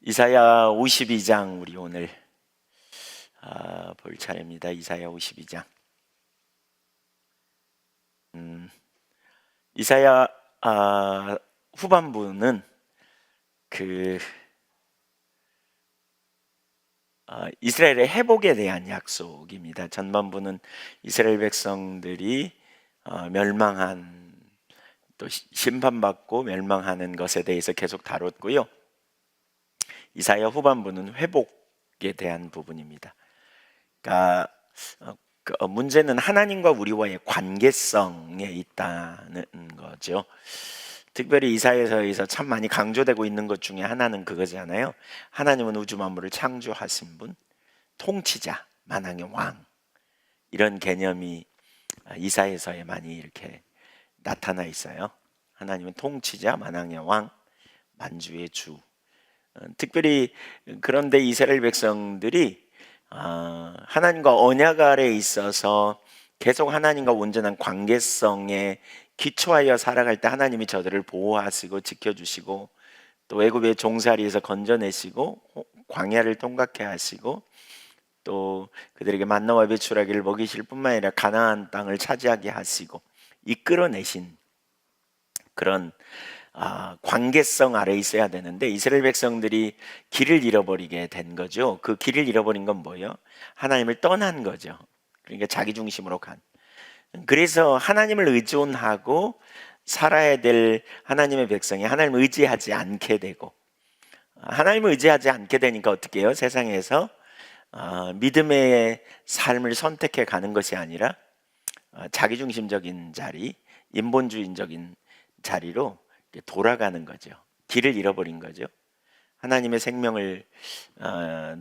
이사야 52장 우리 오늘 볼 차례입니다. 이사야 52장. 이사야 후반부는 이스라엘의 회복에 대한 약속입니다. 전반부는 이스라엘 백성들이 멸망한, 또 심판받고 멸망하는 것에 대해서 계속 다뤘고요. 이사야 후반부는 회복에 대한 부분입니다. 그러니까 문제는 하나님과 우리와의 관계성에 있다는 거죠. 특별히 이사야서에서 참 많이 강조되고 있는 것 중에 하나는 그거잖아요. 하나님은 우주 만물을 창조하신 분, 통치자, 만왕의 왕, 이런 개념이 이사야서에 많이 이렇게 나타나 있어요. 하나님은 통치자, 만왕의 왕, 만주의 주. 특별히 그런데 이스라엘 백성들이 하나님과 언약 아래에 있어서 계속 하나님과 온전한 관계성에 기초하여 살아갈 때 하나님이 저들을 보호하시고 지켜주시고, 또 애굽의 종살이에서 건져내시고 광야를 통과케 하시고, 또 그들에게 만나와 배출하기를 먹이실 뿐만 아니라 가나안 땅을 차지하게 하시고 이끌어내신 그런 관계성 아래에 있어야 되는데, 이스라엘 백성들이 길을 잃어버리게 된 거죠. 그 길을 잃어버린 건 뭐예요? 하나님을 떠난 거죠. 그러니까 자기 중심으로 간. 그래서 하나님을 의존하고 살아야 될 하나님의 백성이 하나님을 의지하지 않게 되고, 하나님을 의지하지 않게 되니까 어떻게 해요? 세상에서 믿음의 삶을 선택해 가는 것이 아니라 자기중심적인 자리, 인본주의적인 자리로 돌아가는 거죠. 길을 잃어버린 거죠. 하나님의 생명을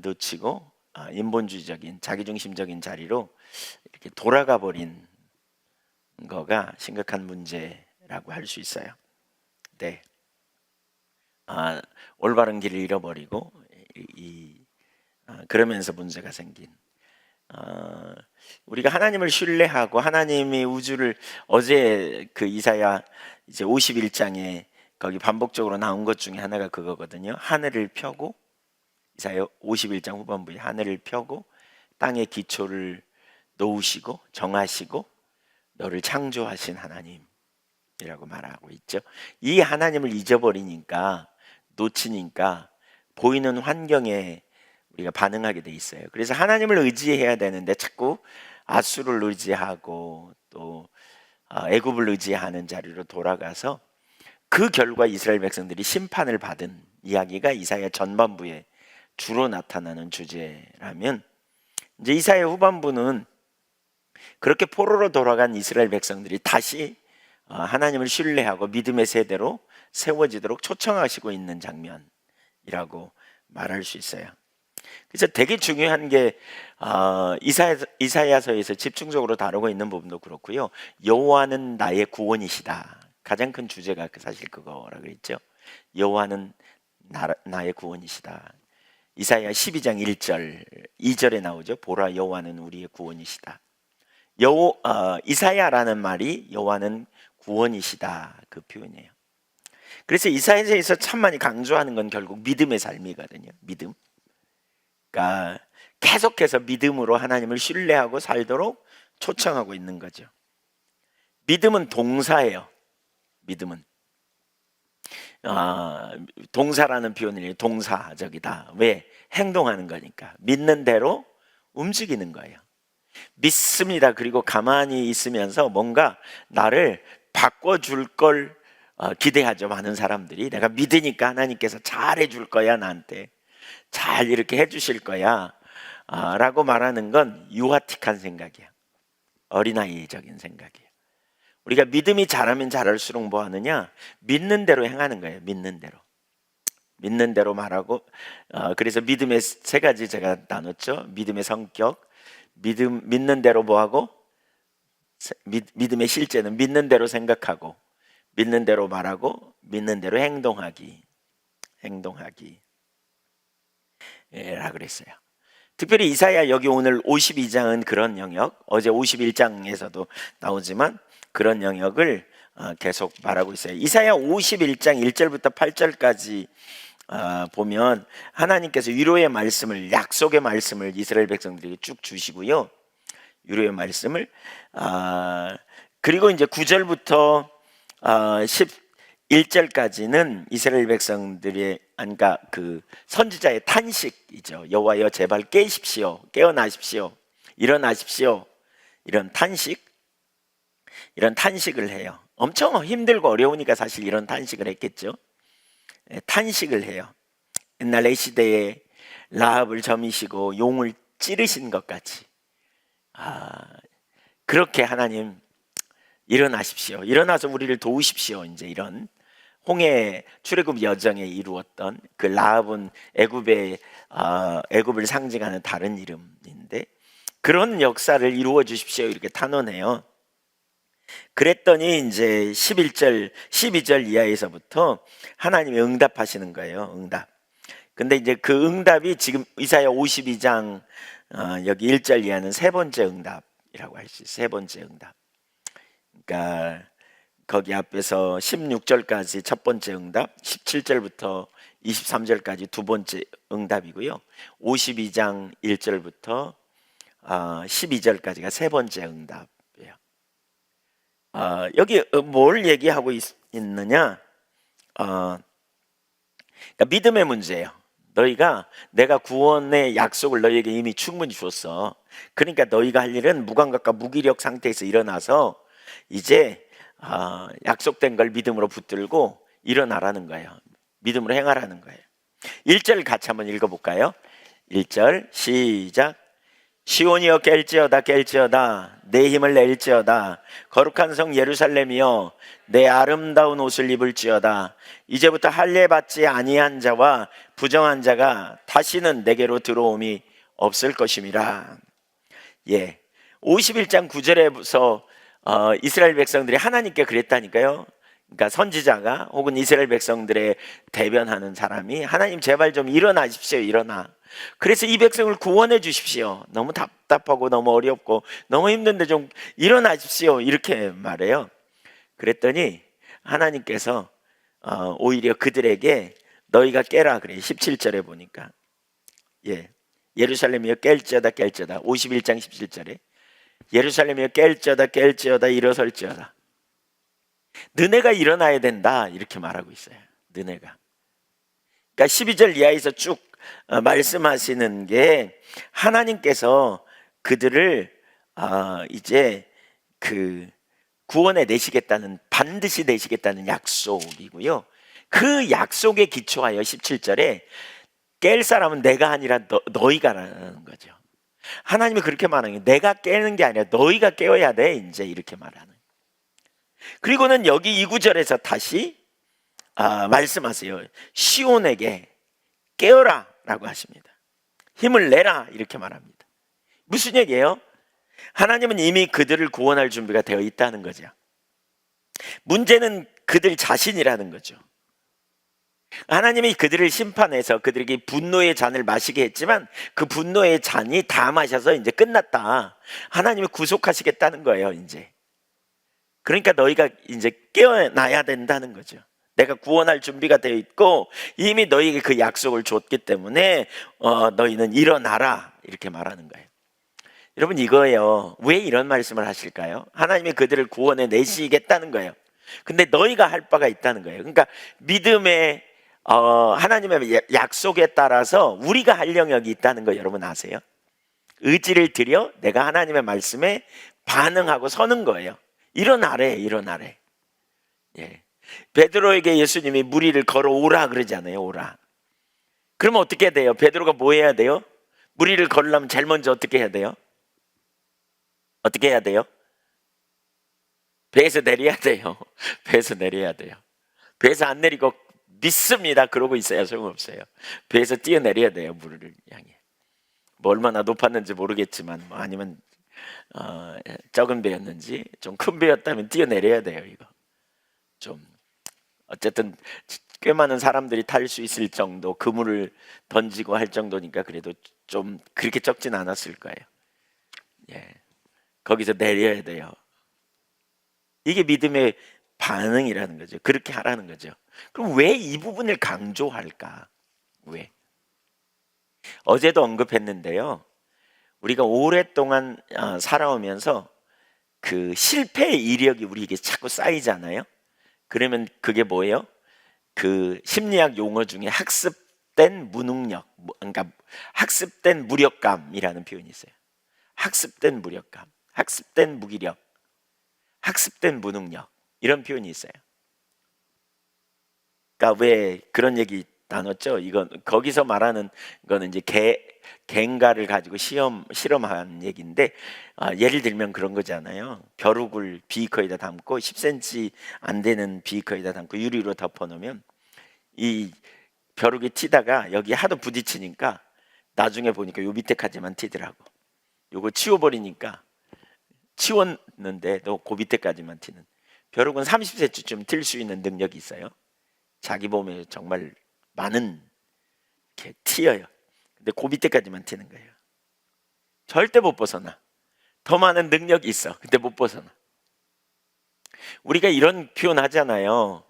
놓치고 인본주의적인 자기중심적인 자리로 이렇게 돌아가 버린 거가 심각한 문제라고 할 수 있어요. 네, 올바른 길을 잃어버리고 그러면서 문제가 생긴. 우리가 하나님을 신뢰하고 하나님이 우주를, 어제 그 이사야 이제 51장에 거기 반복적으로 나온 것 중에 하나가 그거거든요. 하늘을 펴고, 이사야 51장 후반부에 하늘을 펴고 땅의 기초를 놓으시고 정하시고 너를 창조하신 하나님이라고 말하고 있죠. 이 하나님을 잊어버리니까, 놓치니까 보이는 환경에 우리가 반응하게 돼 있어요. 그래서 하나님을 의지해야 되는데 자꾸 아수를 의지하고 또 애굽을 의지하는 자리로 돌아가서, 그 결과 이스라엘 백성들이 심판을 받은 이야기가 이사야 전반부에 주로 나타나는 주제라면, 이제 이사야 후반부는 그렇게 포로로 돌아간 이스라엘 백성들이 다시 하나님을 신뢰하고 믿음의 세대로 세워지도록 초청하시고 있는 장면이라고 말할 수 있어요. 그래서 되게 중요한 게 이사야서에서 집중적으로 다루고 있는 부분도 그렇고요. 여호와는 나의 구원이시다. 가장 큰 주제가 사실 그거라고 그랬죠. 여호와는 나의 구원이시다. 이사야 12장 1절 2절에 나오죠. 보라, 여호와는 우리의 구원이시다. 이사야라는 말이 여호와는 구원이시다, 그 표현이에요. 그래서 이사야서에서 참 많이 강조하는 건 결국 믿음의 삶이거든요. 믿음. 그러니까 계속해서 믿음으로 하나님을 신뢰하고 살도록 초청하고 있는 거죠. 믿음은 동사예요. 믿음은 동사라는 표현이 동사적이다. 왜? 행동하는 거니까. 믿는 대로 움직이는 거예요. 믿습니다. 그리고 가만히 있으면서 뭔가 나를 바꿔줄 걸 기대하죠. 많은 사람들이 내가 믿으니까 하나님께서 잘 해줄 거야, 나한테 잘 이렇게 해주실 거야 라고 말하는 건 유아틱한 생각이야. 어린아이적인 생각이에요. 우리가 믿음이 자라면 자랄수록 뭐 하느냐? 믿는 대로 행하는 거예요. 믿는 대로 말하고. 그래서 믿음의 세 가지 제가 나눴죠. 믿음의 성격, 믿는 대로 뭐 하고, 믿음의 실제는 믿는 대로 생각하고, 믿는 대로 말하고, 믿는 대로 행동하기 라 그랬어요. 특별히 이사야 여기 오늘 52장은 그런 영역, 어제 51장에서도 나오지만 그런 영역을 계속 말하고 있어요. 이사야 51장 1절부터 8절까지 보면 하나님께서 위로의 말씀을, 약속의 말씀을 이스라엘 백성들에게 쭉 주시고요. 위로의 말씀을 그리고 이제 9절부터 11절까지는 이스라엘 백성들의, 그러니까 그 선지자의 탄식이죠. 여호와여 제발 깨십시오, 깨어나십시오, 일어나십시오, 이런 탄식을 해요. 엄청 힘들고 어려우니까 사실 이런 탄식을 했겠죠. 탄식을 해요. 옛날 시대에 라합을 점이시고 용을 찌르신 것 같이 그렇게 하나님 일어나십시오, 일어나서 우리를 도우십시오, 이제 이런 홍해 출애굽 여정에 이루었던 그 라합은 애굽을 상징하는 다른 이름인데 그런 역사를 이루어 주십시오, 이렇게 탄원해요. 그랬더니 이제 11절 12절 이하에서부터 하나님이 응답하시는 거예요. 응답. 근데 이제 그 응답이 지금 이사야 52장 여기 1절 이하는 세 번째 응답이라고 할 수 있어요. 세 번째 응답. 그러니까 거기 앞에서 16절까지 첫 번째 응답, 17절부터 23절까지 두 번째 응답이고요. 52장 1절부터 12절까지가 세 번째 응답이에요. 여기 뭘 얘기하고 있느냐? 그러니까 믿음의 문제예요. 내가 구원의 약속을 너희에게 이미 충분히 줬어. 그러니까 너희가 할 일은 무감각과 무기력 상태에서 일어나서 이제 약속된 걸 믿음으로 붙들고 일어나라는 거예요. 믿음으로 행하라는 거예요. 1절 같이 한번 읽어볼까요? 1절 시작. 시온이여 깰지어다 깰지어다 내 힘을 낼지어다 거룩한 성 예루살렘이여 내 아름다운 옷을 입을지어다 이제부터 할례 받지 아니한 자와 부정한 자가 다시는 내게로 들어옴이 없을 것임이라. 51장 9절에서 이스라엘 백성들이 하나님께 그랬다니까요. 그러니까 선지자가 혹은 이스라엘 백성들의 대변하는 사람이 하나님 제발 좀 일어나십시오, 일어나. 그래서 이 백성을 구원해 주십시오. 너무 답답하고 너무 어렵고 너무 힘든데 좀 일어나십시오, 이렇게 말해요. 그랬더니 하나님께서 오히려 그들에게 너희가 깨라 그래요. 17절에 보니까 예루살렘이여 깰지어다 깰지어다 51장 17절에 예루살렘이여 깰지어다 깰지어다 일어설지어다 너네가 일어나야 된다, 이렇게 말하고 있어요. 너네가. 그러니까 12절 이하에서 쭉 말씀하시는 게 하나님께서 그들을 이제 그 구원에 내시겠다는, 반드시 내시겠다는 약속이고요. 그 약속에 기초하여 17절에 깰 사람은 내가 아니라 너희가라는 거죠. 하나님이 그렇게 말하는 게 내가 깨는 게 아니라 너희가 깨어야 돼, 이제 이렇게 말하는. 그리고는 여기 2구절에서 다시 말씀하세요. 시온에게 깨어라 라고 하십니다. 힘을 내라, 이렇게 말합니다. 무슨 얘기예요? 하나님은 이미 그들을 구원할 준비가 되어 있다는 거죠. 문제는 그들 자신이라는 거죠. 하나님이 그들을 심판해서 그들에게 분노의 잔을 마시게 했지만 그 분노의 잔이 다 마셔서 이제 끝났다. 하나님이 구속하시겠다는 거예요, 이제. 그러니까 너희가 이제 깨어나야 된다는 거죠. 내가 구원할 준비가 되어 있고 이미 너희에게 그 약속을 줬기 때문에 너희는 일어나라, 이렇게 말하는 거예요. 여러분, 이거예요. 왜 이런 말씀을 하실까요? 하나님이 그들을 구원해 내시겠다는 거예요. 근데 너희가 할 바가 있다는 거예요. 그러니까 믿음의 하나님의 약속에 따라서 우리가 할 영역이 있다는 거 여러분 아세요? 의지를 들여 내가 하나님의 말씀에 반응하고 서는 거예요. 일어나래. 베드로에게 예수님이 무리를 걸어오라 그러잖아요. 오라. 그러면 어떻게 돼요? 베드로가 뭐 해야 돼요? 무리를 걸으려면 제일 먼저 어떻게 해야 돼요? 어떻게 해야 돼요? 배에서 내려야 돼요. 배에서 내려야 돼요. 배에서 안 내리고 믿습니다 그러고 있어야 소용없어요. 배에서 뛰어내려야 돼요. 물을 향해. 뭐 얼마나 높았는지 모르겠지만 아니면 적은 배였는지 좀 큰 배였다면 뛰어내려야 돼요. 이거 좀 어쨌든 꽤 많은 사람들이 탈 수 있을 정도, 그물을 던지고 할 정도니까 그래도 좀 그렇게 적진 않았을 거예요. 거기서 내려야 돼요. 이게 믿음의 반응이라는 거죠. 그렇게 하라는 거죠. 그럼 왜 이 부분을 강조할까? 왜? 어제도 언급했는데요. 우리가 오랫동안 살아오면서 그 실패의 이력이 우리에게 자꾸 쌓이잖아요. 그러면 그게 뭐예요? 그 심리학 용어 중에 학습된 무능력, 그러니까 학습된 무력감이라는 표현이 있어요. 학습된 무력감, 학습된 무기력, 학습된 무능력, 이런 표현이 있어요. 그러니까 왜 그런 얘기 나눴죠? 이건 거기서 말하는 거는 이제 갱가를 가지고 실험한 얘기인데, 예를 들면 그런 거잖아요. 벼룩을 비커에다 담고 10cm 안 되는 비커에다 담고 유리로 덮어 놓으면 이 벼룩이 튀다가 여기 하도 부딪히니까 나중에 보니까 요 밑에까지만 튀더라고. 요거 치워버리니까 치웠는데 그 밑에까지만 튀는. 벼룩은 30cm쯤 튈 수 있는 능력이 있어요. 자기 몸에 정말 많은 이렇게 튀어요. 근데 그 밑에까지만 튀는 거예요. 절대 못 벗어나. 더 많은 능력이 있어. 근데 못 벗어나. 우리가 이런 표현 하잖아요.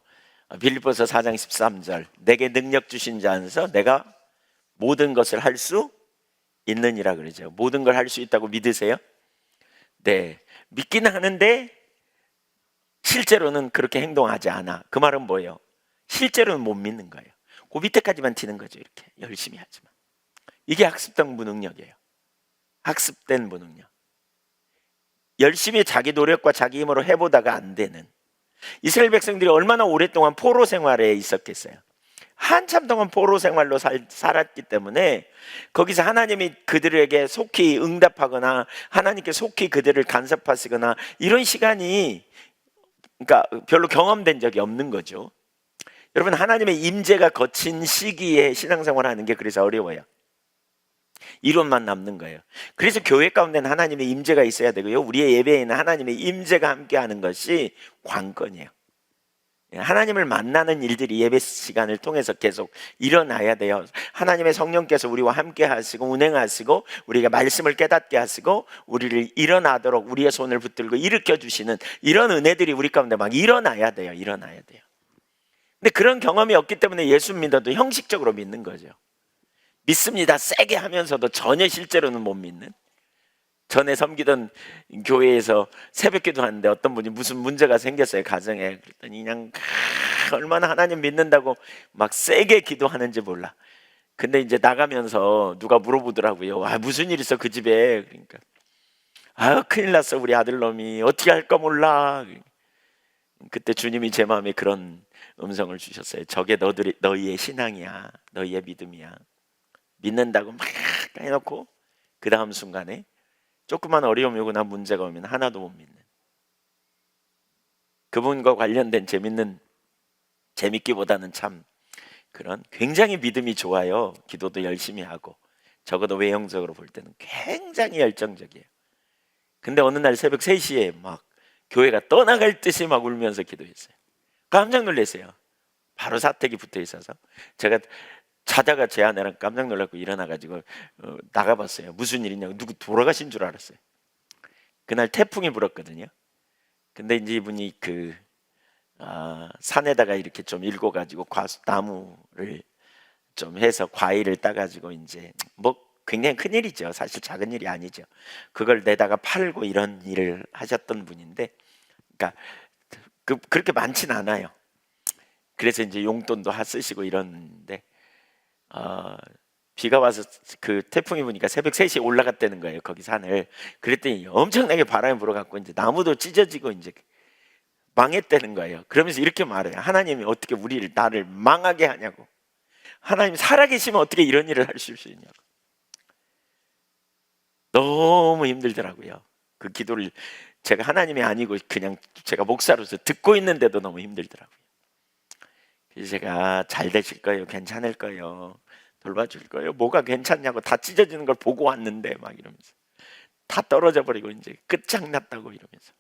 빌립보서 4장 13절. 내게 능력 주신 자 안에서 내가 모든 것을 할 수 있느니라 그러죠. 모든 걸 할 수 있다고 믿으세요? 네. 믿기는 하는데 실제로는 그렇게 행동하지 않아. 그 말은 뭐예요? 실제로는 못 믿는 거예요. 그 밑에까지만 튀는 거죠. 이렇게 열심히 하지만. 이게 학습된 무능력이에요. 학습된 무능력. 열심히 자기 노력과 자기 힘으로 해보다가 안 되는. 이스라엘 백성들이 얼마나 오랫동안 포로 생활에 있었겠어요. 한참 동안 포로 생활로 살았기 때문에 거기서 하나님이 그들에게 속히 응답하거나 하나님께 속히 그들을 간섭하시거나 이런 시간이, 그러니까 별로 경험된 적이 없는 거죠. 여러분, 하나님의 임재가 거친 시기에 신앙생활하는 게 그래서 어려워요. 이론만 남는 거예요. 그래서 교회 가운데는 하나님의 임재가 있어야 되고요. 우리의 예배에는 하나님의 임재가 함께하는 것이 관건이에요. 하나님을 만나는 일들이 예배 시간을 통해서 계속 일어나야 돼요. 하나님의 성령께서 우리와 함께 하시고 운행하시고 우리가 말씀을 깨닫게 하시고 우리를 일어나도록 우리의 손을 붙들고 일으켜 주시는 이런 은혜들이 우리 가운데 막 일어나야 돼요. 일어나야 돼요. 근데 그런 경험이 없기 때문에 예수 믿어도 형식적으로 믿는 거죠. 믿습니다 세게 하면서도 전혀 실제로는 못 믿는. 전에 섬기던 교회에서 새벽기도 하는데 어떤 분이 무슨 문제가 생겼어요, 가정에. 그랬더니 그냥 얼마나 하나님 믿는다고 막 세게 기도하는지 몰라. 근데 이제 나가면서 누가 물어보더라고요. 무슨 일 있어 그 집에. 그러니까 큰일 났어 우리 아들놈이 어떻게 할까 몰라. 그때 주님이 제 마음에 그런 음성을 주셨어요. 저게 너희의 신앙이야, 너희의 믿음이야. 믿는다고 막 해놓고 그 다음 순간에 조그만 어려움이 오거나 문제가 오면 하나도 못 믿는. 그분과 관련된 재밌기보다는 참 그런 굉장히 믿음이 좋아요. 기도도 열심히 하고 적어도 외형적으로 볼 때는 굉장히 열정적이에요. 근데 어느 날 새벽 3시에 막 교회가 떠나갈 듯이 막 울면서 기도했어요. 깜짝 놀랐어요. 바로 사택이 붙어 있어서 제가 자다가 제 아내랑 깜짝 놀랐고 일어나가지고 나가봤어요. 무슨 일이냐고. 누구 돌아가신 줄 알았어요. 그날 태풍이 불었거든요. 근데 이제 이분이 산에다가 이렇게 좀 읽어가지고 나무를 좀 해서 과일을 따가지고 이제 뭐 굉장히 큰 일이죠. 사실 작은 일이 아니죠. 그걸 내다가 팔고 이런 일을 하셨던 분인데, 그러니까 그렇게 많진 않아요. 그래서 이제 용돈도 쓰시고 이러는데 비가 와서 그 태풍이 부니까 새벽 3시에 올라갔다는 거예요. 거기 산을. 그랬더니 엄청나게 바람이 불어갖고 이제 나무도 찢어지고 이제 망했다는 거예요. 그러면서 이렇게 말해요. 하나님이 어떻게 나를 망하게 하냐고. 하나님 살아계시면 어떻게 이런 일을 할 수 있냐고. 너무 힘들더라고요. 그 기도를 제가 하나님이 아니고 그냥 제가 목사로서 듣고 있는데도 너무 힘들더라고요. 그래서 제가 잘 되실 거예요. 괜찮을 거예요. 돌봐줄 거예요. 뭐가 괜찮냐고. 다 찢어지는 걸 보고 왔는데 막 이러면서 다 떨어져 버리고 이제 끝장났다고 이러면서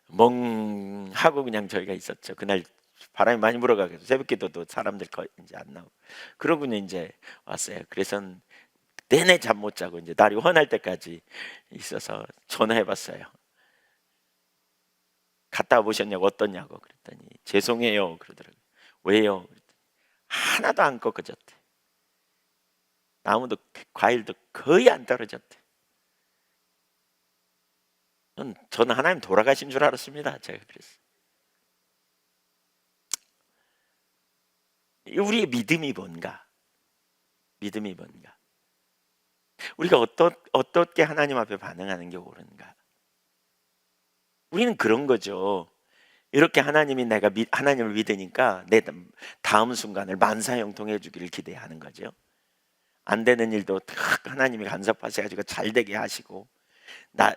멍하고 그냥 저희가 있었죠. 그날 바람이 많이 불어가지고 새벽기도도 사람들 거의 이제 안 나오고 그러고 이제 왔어요. 그래서 내내 잠 못 자고 이제 날이 환할 때까지 있어서 전화해봤어요. 갔다 보셨냐고. 어떠냐고 그랬더니 죄송해요 그러더라고요. 왜요? 하나도 안 꺾어졌대. 나무도 과일도 거의 안 떨어졌대. 저는 하나님 돌아가신 줄 알았습니다. 제가 그랬어요. 우리의 믿음이 뭔가? 믿음이 뭔가? 우리가 어떻게 하나님 앞에 반응하는 게 옳은가? 우리는 그런 거죠. 이렇게 하나님을 믿으니까 내 다음 순간을 만사형통해 주기를 기대하는 거죠. 안 되는 일도 탁 하나님이 간섭하셔가지고 잘 되게 하시고,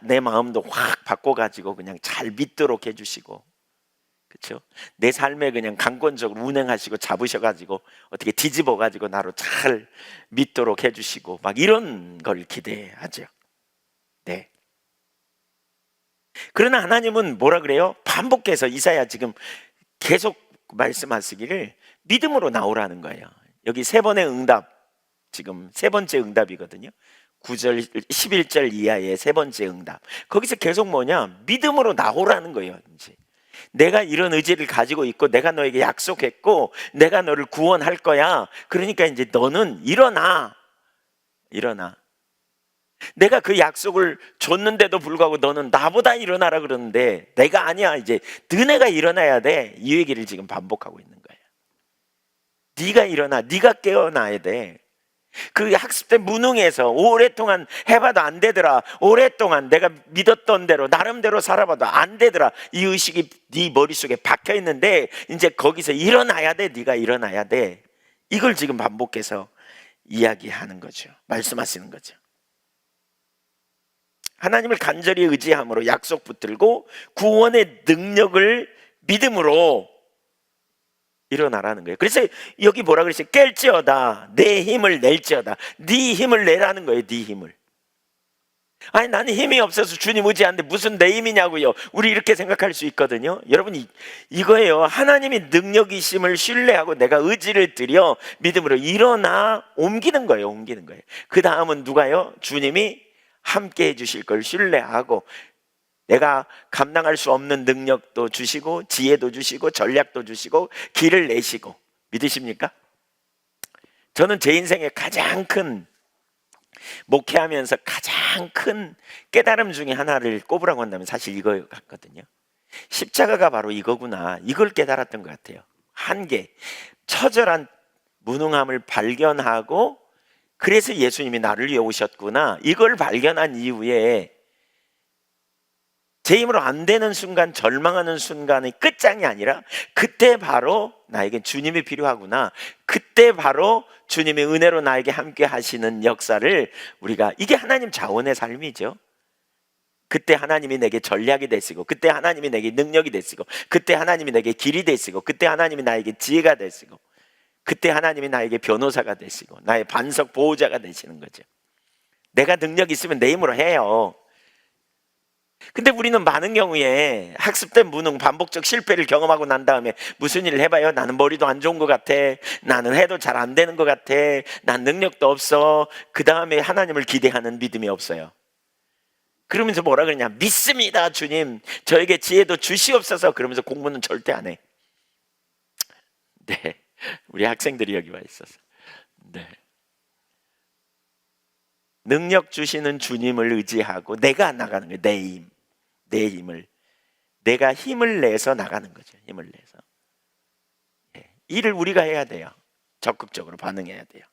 내 마음도 확 바꿔가지고 그냥 잘 믿도록 해주시고, 그렇죠? 내 삶에 그냥 강권적으로 운행하시고 잡으셔가지고 어떻게 뒤집어가지고 나로 잘 믿도록 해주시고, 막 이런 걸 기대하죠. 네. 그러나 하나님은 뭐라 그래요? 반복해서 이사야 지금 계속 말씀하시기를 믿음으로 나오라는 거예요. 여기 세 번의 응답, 지금 세 번째 응답이거든요. 9절 11절 이하의 세 번째 응답. 거기서 계속 뭐냐? 믿음으로 나오라는 거예요. 이제 내가 이런 의지를 가지고 있고, 내가 너에게 약속했고, 내가 너를 구원할 거야. 그러니까 이제 너는 일어나. 내가 그 약속을 줬는데도 불구하고 너는 나보다 일어나라 그러는데, 내가 아니야. 이제 너네가 일어나야 돼. 이 얘기를 지금 반복하고 있는 거예요. 네가 일어나. 네가 깨어나야 돼. 그 학습 때 무능해서 오랫동안 해봐도 안 되더라. 오랫동안 내가 믿었던 대로 나름대로 살아봐도 안 되더라. 이 의식이 네 머릿속에 박혀 있는데, 이제 거기서 일어나야 돼. 네가 일어나야 돼. 이걸 지금 반복해서 이야기하는 거죠. 말씀하시는 거죠. 하나님을 간절히 의지함으로 약속 붙들고 구원의 능력을 믿음으로 일어나라는 거예요. 그래서 여기 뭐라 그랬어요? 깰지어다, 내 힘을 낼지어다. 네 힘을 내라는 거예요. 네 힘을. 아니, 나는 힘이 없어서 주님 의지하는데 무슨 내 힘이냐고요. 우리 이렇게 생각할 수 있거든요. 여러분, 이거예요. 하나님이 능력이심을 신뢰하고 내가 의지를 들여 믿음으로 일어나 옮기는 거예요. 옮기는 거예요. 그 다음은 누가요? 주님이 함께 해주실 걸 신뢰하고, 내가 감당할 수 없는 능력도 주시고, 지혜도 주시고, 전략도 주시고, 길을 내시고. 믿으십니까? 저는 제 인생에 가장 큰, 목회하면서 가장 큰 깨달음 중에 하나를 꼽으라고 한다면 사실 이거 같거든요. 십자가가 바로 이거구나. 이걸 깨달았던 것 같아요. 한계, 처절한 무능함을 발견하고, 그래서 예수님이 나를 위해 오셨구나. 이걸 발견한 이후에 제 힘으로 안 되는 순간, 절망하는 순간의 끝장이 아니라, 그때 바로 나에겐 주님이 필요하구나. 그때 바로 주님의 은혜로 나에게 함께 하시는 역사를 우리가, 이게 하나님 자원의 삶이죠. 그때 하나님이 내게 전략이 되시고, 그때 하나님이 내게 능력이 되시고, 그때 하나님이 내게 길이 되시고, 그때 하나님이 나에게 지혜가 되시고, 그때 하나님이 나에게 변호사가 되시고, 나의 반석 보호자가 되시는 거죠. 내가 능력이 있으면 내 힘으로 해요. 근데 우리는 많은 경우에 학습된 무능, 반복적 실패를 경험하고 난 다음에 무슨 일을 해봐요? 나는 머리도 안 좋은 것 같아. 나는 해도 잘 안 되는 것 같아. 난 능력도 없어. 그 다음에 하나님을 기대하는 믿음이 없어요. 그러면서 뭐라 그러냐? 믿습니다, 주님. 저에게 지혜도 주시옵소서. 그러면서 공부는 절대 안 해. 네, 우리 학생들이 여기 와 있어서. 네. 능력 주시는 주님을 의지하고 내가 나가는 거예요. 내 힘을. 내가 힘을 내서 나가는 거죠. 힘을 내서. 일을 우리가 해야 돼요. 적극적으로 반응해야 돼요.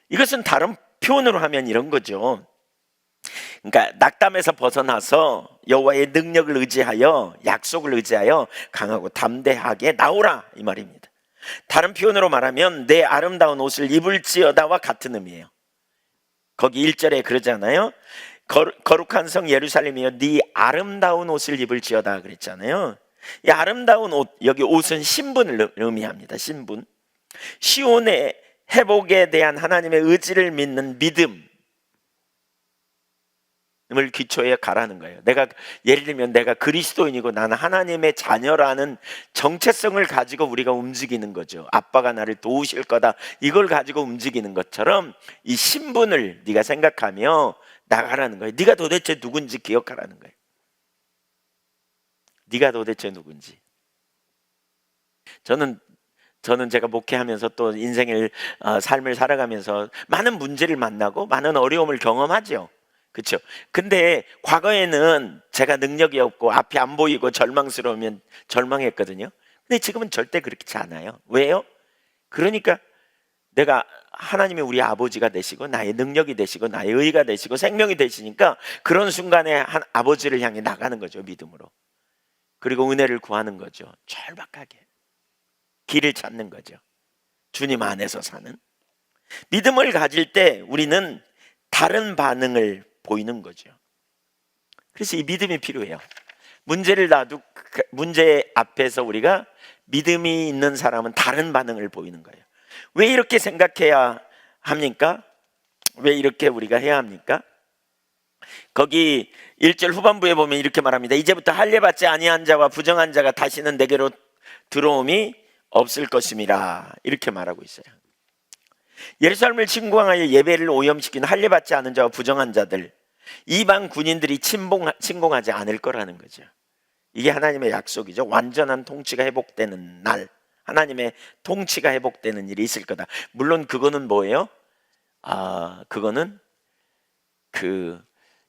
이것은 다른 표현으로 하면 이런 거죠. 그러니까 낙담에서 벗어나서 여호와의 능력을 의지하여, 약속을 의지하여 강하고 담대하게 나오라, 이 말입니다. 다른 표현으로 말하면 내 아름다운 옷을 입을지어다와 같은 의미예요. 거기 1절에 그러잖아요. 거룩한 성 예루살렘이여, 네 아름다운 옷을 입을지어다 그랬잖아요. 이 아름다운 옷, 여기 옷은 신분을 의미합니다. 신분. 시온의 회복에 대한 하나님의 의지를 믿는 믿음을 기초에 가라는 거예요. 내가, 예를 들면 내가 그리스도인이고 나는 하나님의 자녀라는 정체성을 가지고 우리가 움직이는 거죠. 아빠가 나를 도우실 거다, 이걸 가지고 움직이는 것처럼 이 신분을 네가 생각하며 나가라는 거예요. 네가 도대체 누군지 기억하라는 거예요. 네가 도대체 누군지. 저는 저는 제가 목회하면서 또 인생을 삶을 살아가면서 많은 문제를 만나고 많은 어려움을 경험하죠. 그렇죠? 근데 과거에는 제가 능력이 없고 앞이 안 보이고 절망스러우면 절망했거든요. 근데 지금은 절대 그렇지 않아요. 왜요? 그러니까 내가 하나님이 우리 아버지가 되시고 나의 능력이 되시고 나의 의가 되시고 생명이 되시니까 그런 순간에 한 아버지를 향해 나가는 거죠. 믿음으로. 그리고 은혜를 구하는 거죠. 절박하게 길을 찾는 거죠. 주님 안에서 사는 믿음을 가질 때 우리는 다른 반응을 보이는 거죠. 그래서 이 믿음이 필요해요. 문제를 놔두고 문제 앞에서 우리가 믿음이 있는 사람은 다른 반응을 보이는 거예요. 왜 이렇게 생각해야 합니까? 왜 이렇게 우리가 해야 합니까? 거기 1절 후반부에 보면 이렇게 말합니다. 이제부터 할례받지 아니한 자와 부정한 자가 다시는 내게로 들어옴이 없을 것임이라, 이렇게 말하고 있어요. 예루살렘을 침공하여 예배를 오염시킨 할례받지 않은 자와 부정한 자들, 이방 군인들이 침공하지 않을 거라는 거죠. 이게 하나님의 약속이죠. 완전한 통치가 회복되는 날, 하나님의 통치가 회복되는 일이 있을 거다. 물론 그거는 뭐예요? 그거는 그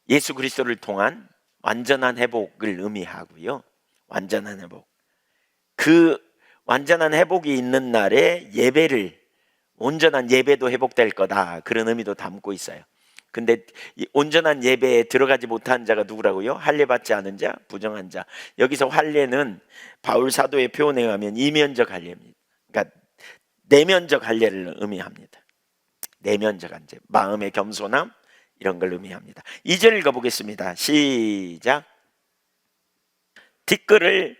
예수 그리스도를 통한 완전한 회복을 의미하고요. 완전한 회복. 그 완전한 회복이 있는 날에 예배를, 온전한 예배도 회복될 거다, 그런 의미도 담고 있어요. 근데 온전한 예배에 들어가지 못한 자가 누구라고요? 할례받지 않은 자, 부정한 자. 여기서 할례는 바울 사도의 표현에 의하면 이면적 할례입니다. 그러니까 내면적 할례를 의미합니다. 내면적 한제, 마음의 겸손함, 이런 걸 의미합니다. 2절 읽어보겠습니다. 시작. 티끌을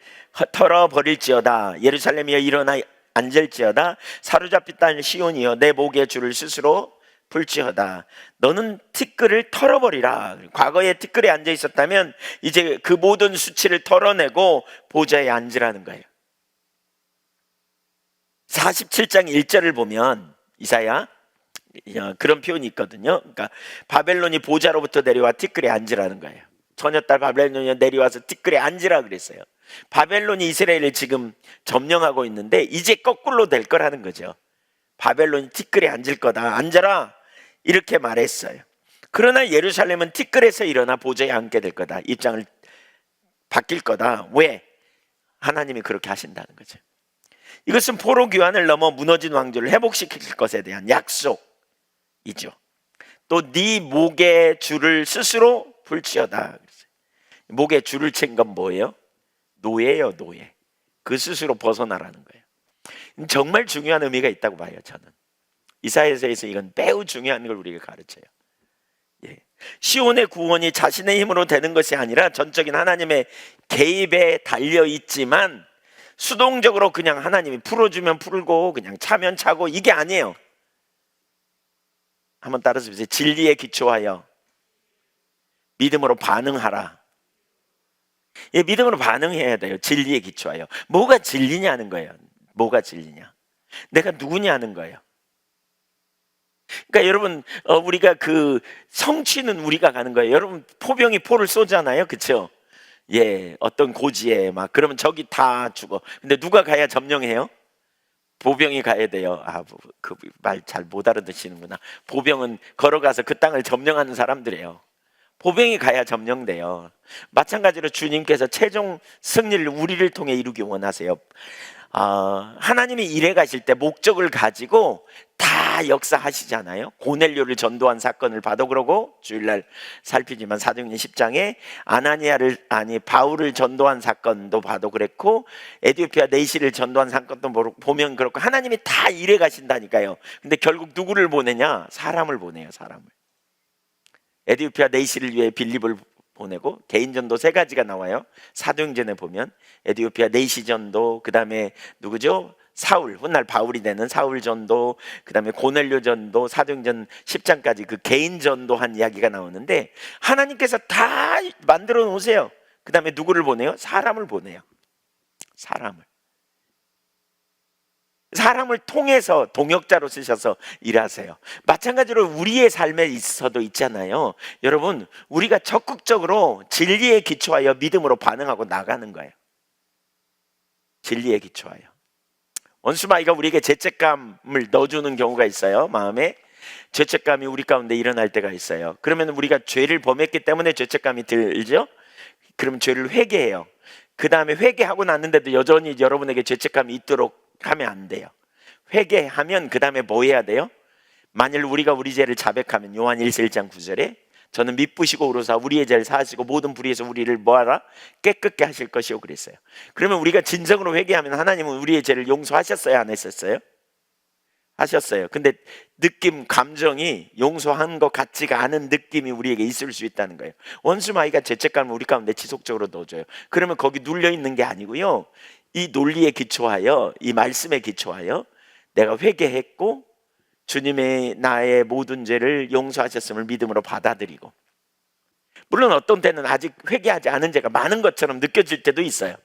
털어버릴지어다. 예루살렘이여 일어나 앉을지어다. 사로잡힌 딸 시온이여 내 목에 줄을 스스로 풀지어다. 너는 티끌을 털어버리라. 과거에 티끌에 앉아 있었다면 이제 그 모든 수치를 털어내고 보좌에 앉으라는 거예요. 47장 1절을 보면 이사야 그런 표현이 있거든요. 그러니까 바벨론이 보좌로부터 내려와 티끌에 앉으라는 거예요. 처녀딸 바벨론이 내려와서 티끌에 앉으라 그랬어요. 바벨론이 이스라엘을 지금 점령하고 있는데 이제 거꾸로 될 거라는 거죠. 바벨론이 티끌에 앉을 거다. 앉아라, 이렇게 말했어요. 그러나 예루살렘은 티끌에서 일어나 보좌에 앉게 될 거다. 입장을 바뀔 거다. 왜? 하나님이 그렇게 하신다는 거죠. 이것은 포로 귀환을 넘어 무너진 왕조를 회복시킬 것에 대한 약속이죠. 또 네 목에 줄을 스스로 풀지어다. 목에 줄을 챈 건 뭐예요? 노예예요, 노예. 그 스스로 벗어나라는 거예요. 정말 중요한 의미가 있다고 봐요, 저는. 이사야서에서 이건 매우 중요한 걸 우리가 가르쳐요. 시온의 구원이 자신의 힘으로 되는 것이 아니라 전적인 하나님의 개입에 달려 있지만, 수동적으로 그냥 하나님이 풀어주면 풀고 그냥 차면 차고, 이게 아니에요. 한번 따라서 보세요. 진리에 기초하여 믿음으로 반응하라. 믿음으로 반응해야 돼요. 진리에 기초하여. 뭐가 진리냐는 거예요. 뭐가 진리냐, 내가 누구냐는 거예요. 그러니까 여러분, 우리가 그 성취는 우리가 가는 거예요. 여러분, 포병이 포를 쏘잖아요, 그렇죠? 어떤 고지에 막, 그러면 적이 다 죽어. 근데 누가 가야 점령해요? 보병이 가야 돼요. 그 말 잘 못 알아듣시는구나. 보병은 걸어가서 그 땅을 점령하는 사람들이에요. 보병이 가야 점령돼요. 마찬가지로 주님께서 최종 승리를 우리를 통해 이루기 원하세요. 하나님이 일해 가실 때 목적을 가지고 다 역사하시잖아요. 고넬료를 전도한 사건을 봐도 그러고, 주일날 살피지만 사도행전 10장에 바울을 전도한 사건도 봐도 그랬고, 에티오피아 네시를 전도한 사건도 보면 그렇고, 하나님이 다 일해 가신다니까요. 근데 결국 누구를 보내냐? 사람을 보내요, 사람을. 에티오피아 네시를 위해 빌립을 보내고, 개인전도 3가지가 나와요. 사도행전에 보면 에티오피아 네시 전도, 그 다음에 누구죠? 사울, 훗날 바울이 되는 사울 전도, 그 다음에 고넬료 전도, 사도행전 10장까지 그 개인 전도한 이야기가 나오는데, 하나님께서 다 만들어 놓으세요. 그 다음에 누구를 보내요? 사람을 보내요. 사람을 통해서 동역자로 쓰셔서 일하세요. 마찬가지로 우리의 삶에 있어도 있잖아요. 여러분, 우리가 적극적으로 진리에 기초하여 믿음으로 반응하고 나가는 거예요. 진리에 기초하여. 원수마귀가 우리에게 죄책감을 넣어주는 경우가 있어요. 마음에 죄책감이 우리 가운데 일어날 때가 있어요. 그러면 우리가 죄를 범했기 때문에 죄책감이 들죠. 그러면 죄를 회개해요. 그 다음에 회개하고 났는데도 여전히 여러분에게 죄책감이 있도록 하면 안 돼요. 회개하면 그 다음에 뭐 해야 돼요? 만일 우리가 우리 죄를 자백하면 요한 1서 1장 9절에 저는 미쁘시고 오로사 우리의 죄를 사하시고 모든 불의에서 우리를 뭐하라? 깨끗게 하실 것이요 그랬어요. 그러면 우리가 진정으로 회개하면 하나님은 우리의 죄를 용서하셨어요? 안 했었어요? 하셨어요. 근데 느낌, 감정이 용서한 것 같지가 않은 느낌이 우리에게 있을 수 있다는 거예요. 원수마귀가 죄책감을 우리 가운데 지속적으로 넣어줘요. 그러면 거기 눌려있는 게 아니고요, 이 논리에 기초하여, 이 말씀에 기초하여 내가 회개했고 주님의 나의 모든 죄를 용서하셨음을 믿음으로 받아들이고, 물론 어떤 때는 아직 회개하지 않은 죄가 많은 것처럼 느껴질 때도 있어요.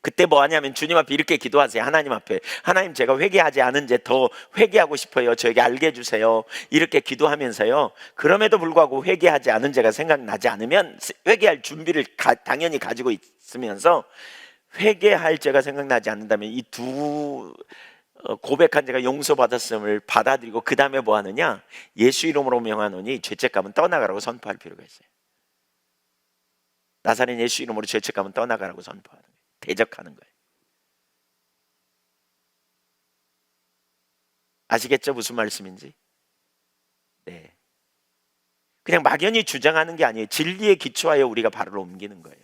그때 뭐 하냐면 주님 앞에 이렇게 기도하세요. 하나님 앞에, 하나님 제가 회개하지 않은 죄 더 회개하고 싶어요. 저에게 알게 해주세요. 이렇게 기도하면서요, 그럼에도 불구하고 회개하지 않은 죄가 생각나지 않으면 회개할 준비를 당연히 가지고 있으면서, 회개할 죄가 생각나지 않는다면 이 두 고백한 죄가 용서받았음을 받아들이고 그 다음에 뭐 하느냐, 예수 이름으로 명하노니 죄책감은 떠나가라고 선포할 필요가 있어요. 나사렛 예수 이름으로 죄책감은 떠나가라고 선포하는 거예요. 대적하는 거예요. 아시겠죠? 무슨 말씀인지? 네. 그냥 막연히 주장하는 게 아니에요. 진리에 기초하여 우리가 발을 옮기는 거예요.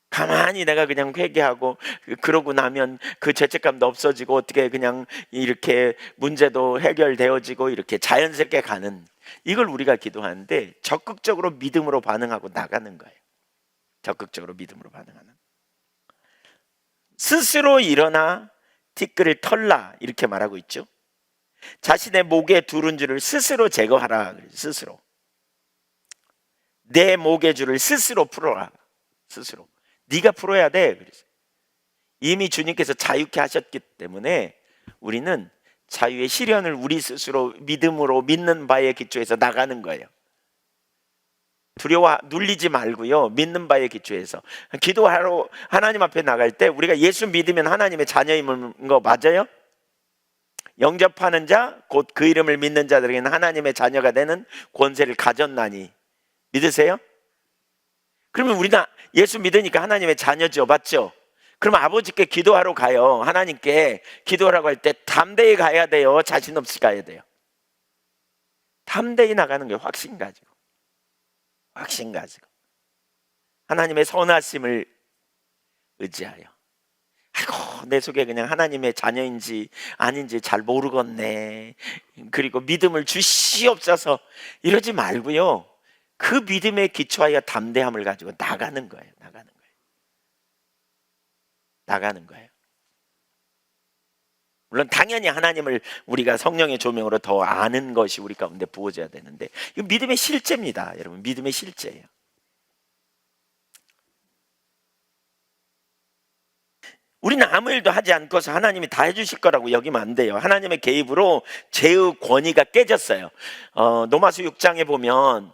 가만히 내가 그냥 회개하고 그러고 나면 그 죄책감도 없어지고 어떻게 그냥 이렇게 문제도 해결되어지고 이렇게 자연스럽게 가는, 이걸 우리가 기도하는데 적극적으로 믿음으로 반응하고 나가는 거예요. 적극적으로 믿음으로 반응하는. 스스로 일어나 티끌을 털라 이렇게 말하고 있죠. 자신의 목에 두른 줄을 스스로 제거하라. 스스로 내 목의 줄을 스스로 풀어라. 스스로 네가 풀어야 돼. 그래서 이미 주님께서 자유케 하셨기 때문에 우리는 자유의 실현을 우리 스스로 믿음으로 믿는 바에 기초해서 나가는 거예요. 두려워 눌리지 말고요, 믿는 바에 기초해서 기도하러 하나님 앞에 나갈 때 우리가 예수 믿으면 하나님의 자녀인 거 맞아요? 영접하는 자 곧 그 이름을 믿는 자들에게는 하나님의 자녀가 되는 권세를 가졌나니, 믿으세요? 그러면 우리는 예수 믿으니까 하나님의 자녀죠, 맞죠? 그러면 아버지께 기도하러 가요. 하나님께 기도하라고 할 때 담대히 가야 돼요? 자신 없이 가야 돼요? 담대히 나가는 거예요. 확신 가지고, 확신 가지고 하나님의 선하심을 의지하여. 아이고, 내 속에 그냥 하나님의 자녀인지 아닌지 잘 모르겠네, 그리고 믿음을 주시옵소서 이러지 말고요, 그 믿음에 기초하여 담대함을 가지고 나가는 거예요. 나가는 거예요. 물론 당연히 하나님을 우리가 성령의 조명으로 더 아는 것이 우리 가운데 부어져야 되는데, 이거 믿음의 실제입니다. 여러분, 믿음의 실제예요. 우리는 아무 일도 하지 않고서 하나님이 다 해주실 거라고 여기면 안 돼요. 하나님의 개입으로 죄의 권위가 깨졌어요. 로마서 6장에 보면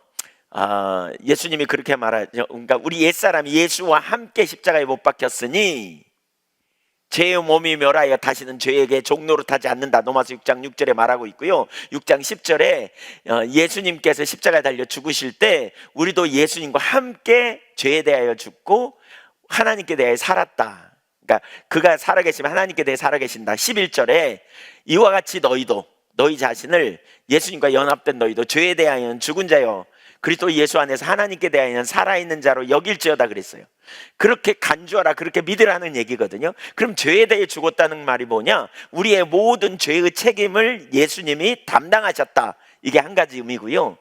예수님이 그렇게 말하죠. 그러니까 우리 옛사람이 예수와 함께 십자가에 못 박혔으니 죄의 몸이 멸하여 다시는 죄에게 종노릇하지 않는다. 로마서 6장 6절에 말하고 있고요. 6장 10절에 예수님께서 십자가에 달려 죽으실 때 우리도 예수님과 함께 죄에 대하여 죽고 하나님께 대하여 살았다. 그러니까 그가 살아계시면 하나님께 대해 살아계신다. 11절에 이와 같이 너희도, 너희 자신을, 예수님과 연합된 너희도 죄에 대하여는 죽은 자요 그리스도 예수 안에서 하나님께 대하여는 살아있는 자로 여길지어다 그랬어요. 그렇게 간주하라, 그렇게 믿으라는 얘기거든요. 그럼 죄에 대해 죽었다는 말이 뭐냐? 우리의 모든 죄의 책임을 예수님이 담당하셨다. 이게 한 가지 의미고요.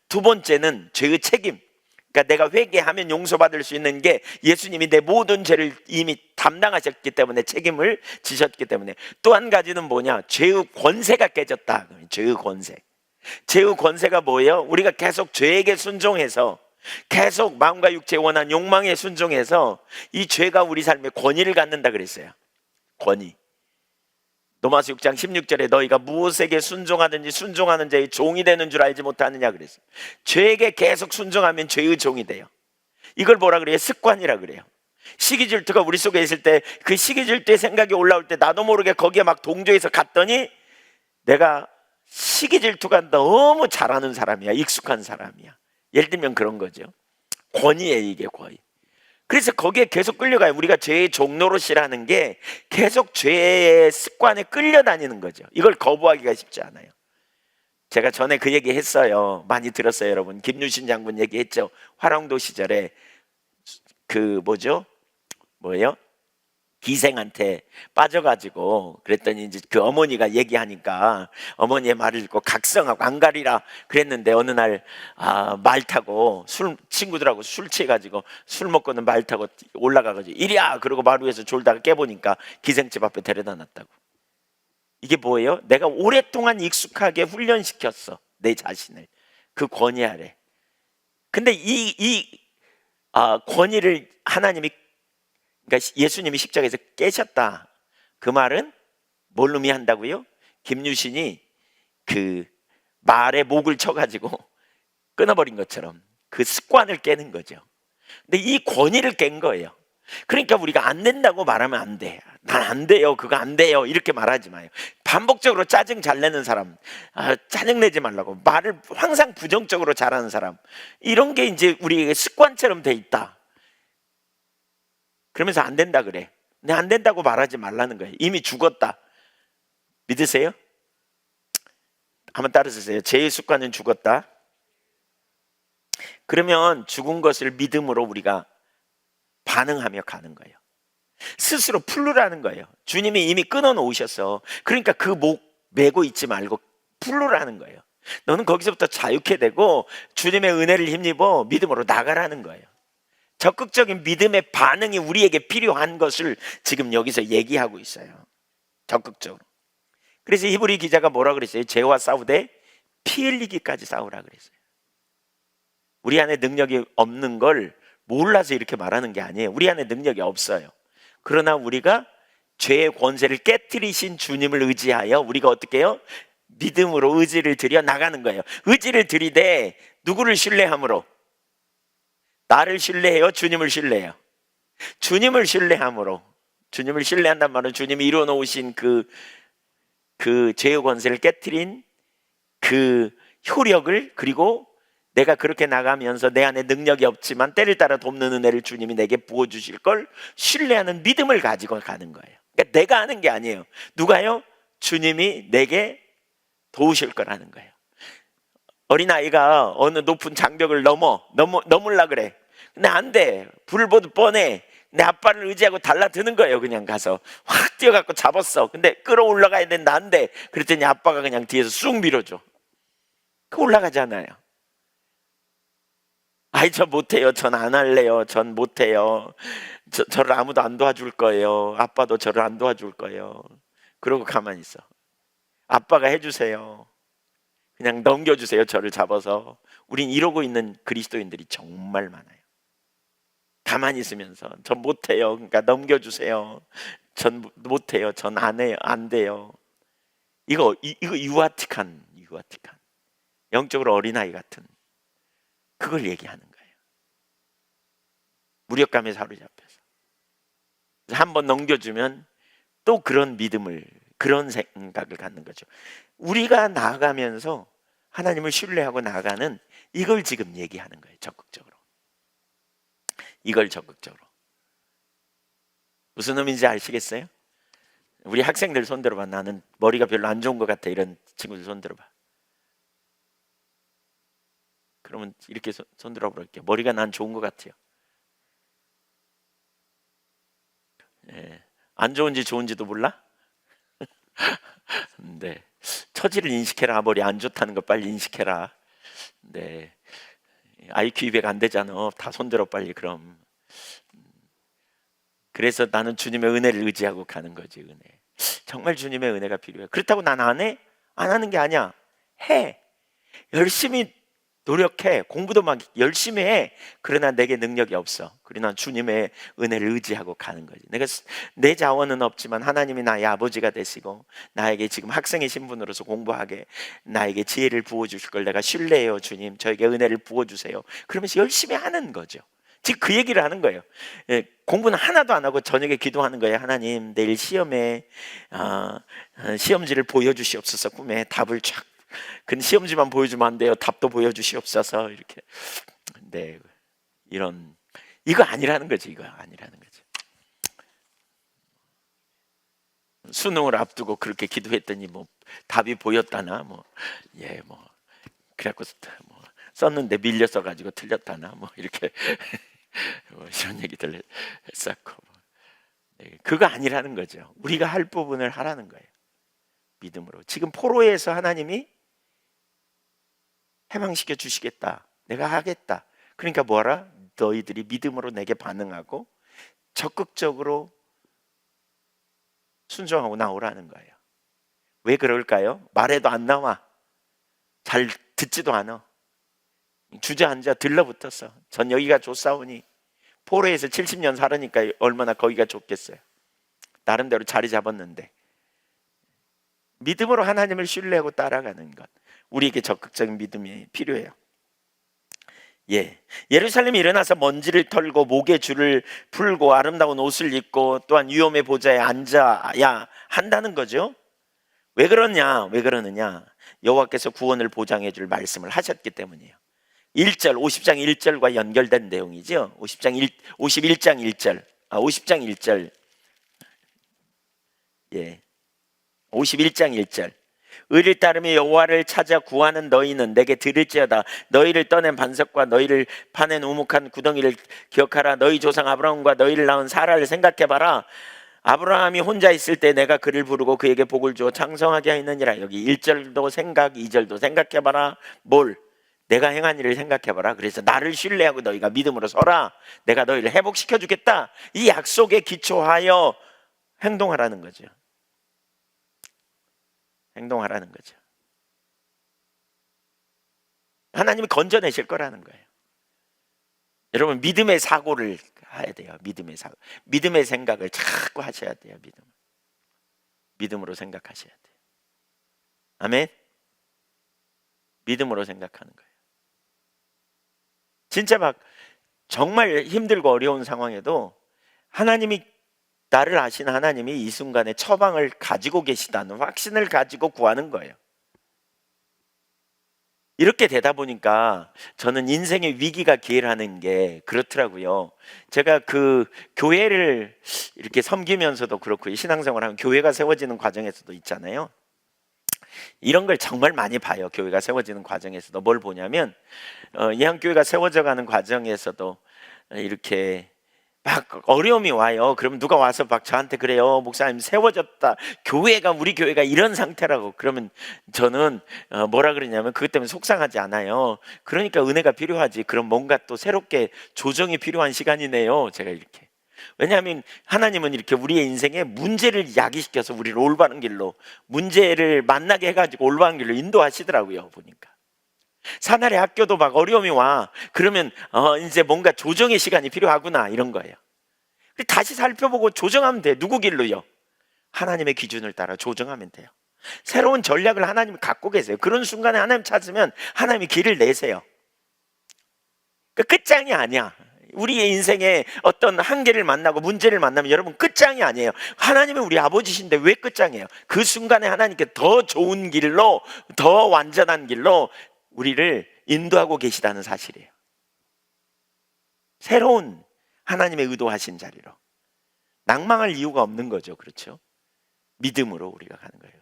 두 번째는 죄의 책임, 그러니까 내가 회개하면 용서받을 수 있는 게 예수님이 내 모든 죄를 이미 담당하셨기 때문에, 책임을 지셨기 때문에. 또 한 가지는 뭐냐? 죄의 권세가 깨졌다. 죄의 권세. 죄의 권세가 뭐예요? 우리가 계속 죄에게 순종해서, 계속 마음과 육체의 원한 욕망에 순종해서 이 죄가 우리 삶에 권위를 갖는다 그랬어요. 권위. 로마서 6장 16절에 너희가 무엇에게 순종하든지 순종하는 자의 종이 되는 줄 알지 못하느냐 그랬어요. 죄에게 계속 순종하면 죄의 종이 돼요. 이걸 뭐라 그래요? 습관이라 그래요. 시기 질투가 우리 속에 있을 때, 그 시기 질투의 생각이 올라올 때 나도 모르게 거기에 막 동조해서 갔더니 내가 시기 질투가 너무 잘하는 사람이야. 익숙한 사람이야. 예를 들면 그런 거죠. 권위에, 이게 권위. 그래서 거기에 계속 끌려가요. 우리가 죄의 종노릇이라는 게 계속 죄의 습관에 끌려다니는 거죠. 이걸 거부하기가 쉽지 않아요. 제가 전에 그 얘기 했어요. 많이 들었어요, 여러분. 김유신 장군 얘기했죠. 화랑도 시절에 그 뭐예요? 기생한테 빠져가지고, 그랬더니 이제 그 어머니가 얘기하니까 어머니의 말을 듣고 각성하고 안 가리라 그랬는데, 어느 날 말 타고 친구들하고 술 취해가지고, 술 먹고는 말 타고 올라가가지고 이리야 그러고 말 위에서 졸다가 깨보니까 기생집 앞에 데려다 놨다고. 이게 뭐예요? 내가 오랫동안 익숙하게 훈련시켰어, 내 자신을 그 권위 아래. 근데 이 권위를 하나님이, 그러니까 예수님이 십자가에서 깨셨다, 그 말은 뭘 의미한다고요? 김유신이 그 말에 목을 쳐가지고 끊어버린 것처럼 그 습관을 깨는 거죠. 근데 이 권위를 깬 거예요. 그러니까 우리가 안 된다고 말하면 안 돼. 난 안 돼요, 그거 안 돼요, 이렇게 말하지 마요. 반복적으로 짜증 잘 내는 사람, 짜증 내지 말라고 말을 항상 부정적으로 잘하는 사람, 이런 게 이제 우리에게 습관처럼 돼 있다. 그러면서 안 된다 그래. 근데 안 된다고 말하지 말라는 거예요. 이미 죽었다. 믿으세요? 한번 따라서세요. 죄의 습관은 죽었다. 그러면 죽은 것을 믿음으로 우리가 반응하며 가는 거예요. 스스로 풀르라는 거예요. 주님이 이미 끊어 놓으셨어. 그러니까 그 목 메고 있지 말고 풀르라는 거예요. 너는 거기서부터 자유케 되고 주님의 은혜를 힘입어 믿음으로 나가라는 거예요. 적극적인 믿음의 반응이 우리에게 필요한 것을 지금 여기서 얘기하고 있어요. 적극적으로. 그래서 히브리 기자가 뭐라 그랬어요? 죄와 싸우되 피 흘리기까지 싸우라 그랬어요. 우리 안에 능력이 없는 걸 몰라서 이렇게 말하는 게 아니에요. 우리 안에 능력이 없어요. 그러나 우리가 죄의 권세를 깨트리신 주님을 의지하여 우리가 어떻게 해요? 믿음으로 의지를 들여 나가는 거예요. 의지를 들이되 누구를 신뢰함으로? 나를 신뢰해요? 주님을 신뢰해요? 주님을 신뢰함으로. 주님을 신뢰한단 말은 주님이 이루어 놓으신 그 죄의 권세를 깨트린 그 효력을, 그리고 내가 그렇게 나가면서 내 안에 능력이 없지만 때를 따라 돕는 은혜를 주님이 내게 부어주실 걸 신뢰하는 믿음을 가지고 가는 거예요. 그러니까 내가 하는 게 아니에요. 누가요? 주님이 내게 도우실 거라는 거예요. 어린아이가 어느 높은 장벽을 넘으려 그래. 근데 안 돼. 불을 보듯 뻔해. 내 아빠를 의지하고 달라드는 거예요. 그냥 가서 확 뛰어갖고 잡았어. 근데 끌어올라가야 된다. 안 돼. 그랬더니 아빠가 그냥 뒤에서 쑥 밀어줘. 그 올라가잖아요. 아이, 저 못해요. 전 안 할래요. 전 못해요. 저를 아무도 안 도와줄 거예요. 아빠도 저를 안 도와줄 거예요. 그러고 가만히 있어. 아빠가 해주세요. 그냥 넘겨주세요. 저를 잡아서. 우린 이러고 있는 그리스도인들이 정말 많아요. 가만히 있으면서 전 못해요. 그러니까 넘겨주세요. 전 못해요. 전 안 해요. 안 돼요. 이거 유아틱한 영적으로 어린아이 같은 그걸 얘기하는 거예요. 무력감에 사로잡혀서 한번 넘겨주면 또 그런 믿음을, 그런 생각을 갖는 거죠. 우리가 나아가면서 하나님을 신뢰하고 나아가는 이걸 지금 얘기하는 거예요. 적극적으로. 이걸 적극적으로. 무슨 의미인지 아시겠어요? 우리 학생들 손 들어봐. 나는 머리가 별로 안 좋은 것 같아. 이런 친구들 손 들어봐. 그러면 이렇게 손 들어 볼게요. 머리가 난 좋은 것 같아요. 예. 안 좋은지 좋은지도 몰라? 네. 처지를 인식해라. 머리 안 좋다는 거 빨리 인식해라. 네. IQ 200 안 되잖아. 다 손들어 빨리. 그럼. 그래서 나는 주님의 은혜를 의지하고 가는 거지. 은혜. 정말 주님의 은혜가 필요해. 그렇다고 난 안 해? 안 하는 게 아니야. 해. 열심히 노력해. 공부도 막 열심히 해. 그러나 내게 능력이 없어. 그러나 주님의 은혜를 의지하고 가는 거지. 내가 내 자원은 없지만 하나님이 나의 아버지가 되시고 나에게 지금 학생의 신분으로서 공부하게 나에게 지혜를 부어주실 걸 내가 신뢰해요. 주님, 저에게 은혜를 부어주세요. 그러면서 열심히 하는 거죠. 지금 그 얘기를 하는 거예요. 공부는 하나도 안 하고 저녁에 기도하는 거예요. 하나님, 내일 시험에 시험지를 보여주시옵소서. 꿈에 답을 쫙. 근데 시험지만 보여주면 안 돼요. 답도 보여주시옵소서. 이렇게. 네, 이거 아니라는 거지. 이거 아니라는 거지. 수능을 앞두고 그렇게 기도했더니 뭐 답이 보였다나 그래갖고 뭐 썼는데 밀려 써가지고 틀렸다나 뭐 이렇게 뭐 이런 얘기들 했었고 그거 아니라는 거죠. 우리가 할 부분을 하라는 거예요. 믿음으로. 지금 포로에서 하나님이 해방시켜 주시겠다. 내가 하겠다. 그러니까 뭐하라? 너희들이 믿음으로 내게 반응하고 적극적으로 순종하고 나오라는 거예요. 왜 그럴까요? 말해도 안 나와. 잘 듣지도 않아. 주저앉아 들러붙었어. 전 여기가 좋사오니. 포로에서 70년 살으니까 얼마나 거기가 좋겠어요. 나름대로 자리 잡았는데. 믿음으로 하나님을 신뢰하고 따라가는 것, 우리에게 적극적인 믿음이 필요해요. 예루살렘이 일어나서 먼지를 털고 목에 줄을 풀고 아름다운 옷을 입고 또한 위엄의 보좌에 앉아야 한다는 거죠. 왜 그러느냐? 여호와께서 구원을 보장해 줄 말씀을 하셨기 때문이에요. 50장 1절과 연결된 내용이죠. 51장 1절. 51장 1절. 의를 따르며 여호와를 찾아 구하는 너희는 내게 들을지어다. 너희를 떠낸 반석과 너희를 파낸 우묵한 구덩이를 기억하라. 너희 조상 아브라함과 너희를 낳은 사라를 생각해봐라. 아브라함이 혼자 있을 때 내가 그를 부르고 그에게 복을 주어 창성하게 하였느니라. 여기 1절도 생각, 2절도 생각해봐라. 내가 행한 일을 생각해봐라. 그래서 나를 신뢰하고 너희가 믿음으로 서라. 내가 너희를 회복시켜 주겠다. 이 약속에 기초하여 행동하라는 거죠. 행동하라는 거죠. 하나님이 건져내실 거라는 거예요. 여러분, 믿음의 사고를 해야 돼요. 믿음의 사고. 믿음의 생각을 자꾸 하셔야 돼요. 믿음으로 생각하셔야 돼요. 아멘. 믿음으로 생각하는 거예요. 진짜 정말 힘들고 어려운 상황에도 하나님이, 나를 아신 하나님이 이 순간에 처방을 가지고 계시다는 확신을 가지고 구하는 거예요. 이렇게 되다 보니까 저는 인생의 위기가 기회라는 게 그렇더라고요. 제가 그 교회를 이렇게 섬기면서도 그렇고 신앙생활하면 교회가 세워지는 과정에서도 있잖아요. 이런 걸 정말 많이 봐요. 교회가 세워지는 과정에서도 뭘 보냐면 예한교회가 세워져 가는 과정에서도 이렇게 막 어려움이 와요. 그러면 누가 와서 막 저한테 그래요. 목사님, 세워졌다. 우리 교회가 이런 상태라고. 그러면 저는 뭐라 그러냐면 그것 때문에 속상하지 않아요. 그러니까 은혜가 필요하지. 그럼 뭔가 또 새롭게 조정이 필요한 시간이네요. 제가 이렇게. 왜냐하면 하나님은 이렇게 우리의 인생에 문제를 야기시켜서 우리를 올바른 길로, 문제를 만나게 해가지고 올바른 길로 인도하시더라고요. 보니까 사날의 학교도 막 어려움이 와. 그러면 이제 뭔가 조정의 시간이 필요하구나, 이런 거예요. 다시 살펴보고 조정하면 돼. 누구 길로요? 하나님의 기준을 따라 조정하면 돼요. 새로운 전략을 하나님이 갖고 계세요. 그런 순간에 하나님 찾으면 하나님이 길을 내세요. 끝장이 아니야. 우리의 인생에 어떤 한계를 만나고 문제를 만나면 여러분 끝장이 아니에요. 하나님은 우리 아버지신데 왜 끝장이에요? 그 순간에 하나님께 더 좋은 길로, 더 완전한 길로 우리를 인도하고 계시다는 사실이에요. 새로운 하나님의 의도하신 자리로. 낭망할 이유가 없는 거죠. 그렇죠? 믿음으로 우리가 가는 거예요.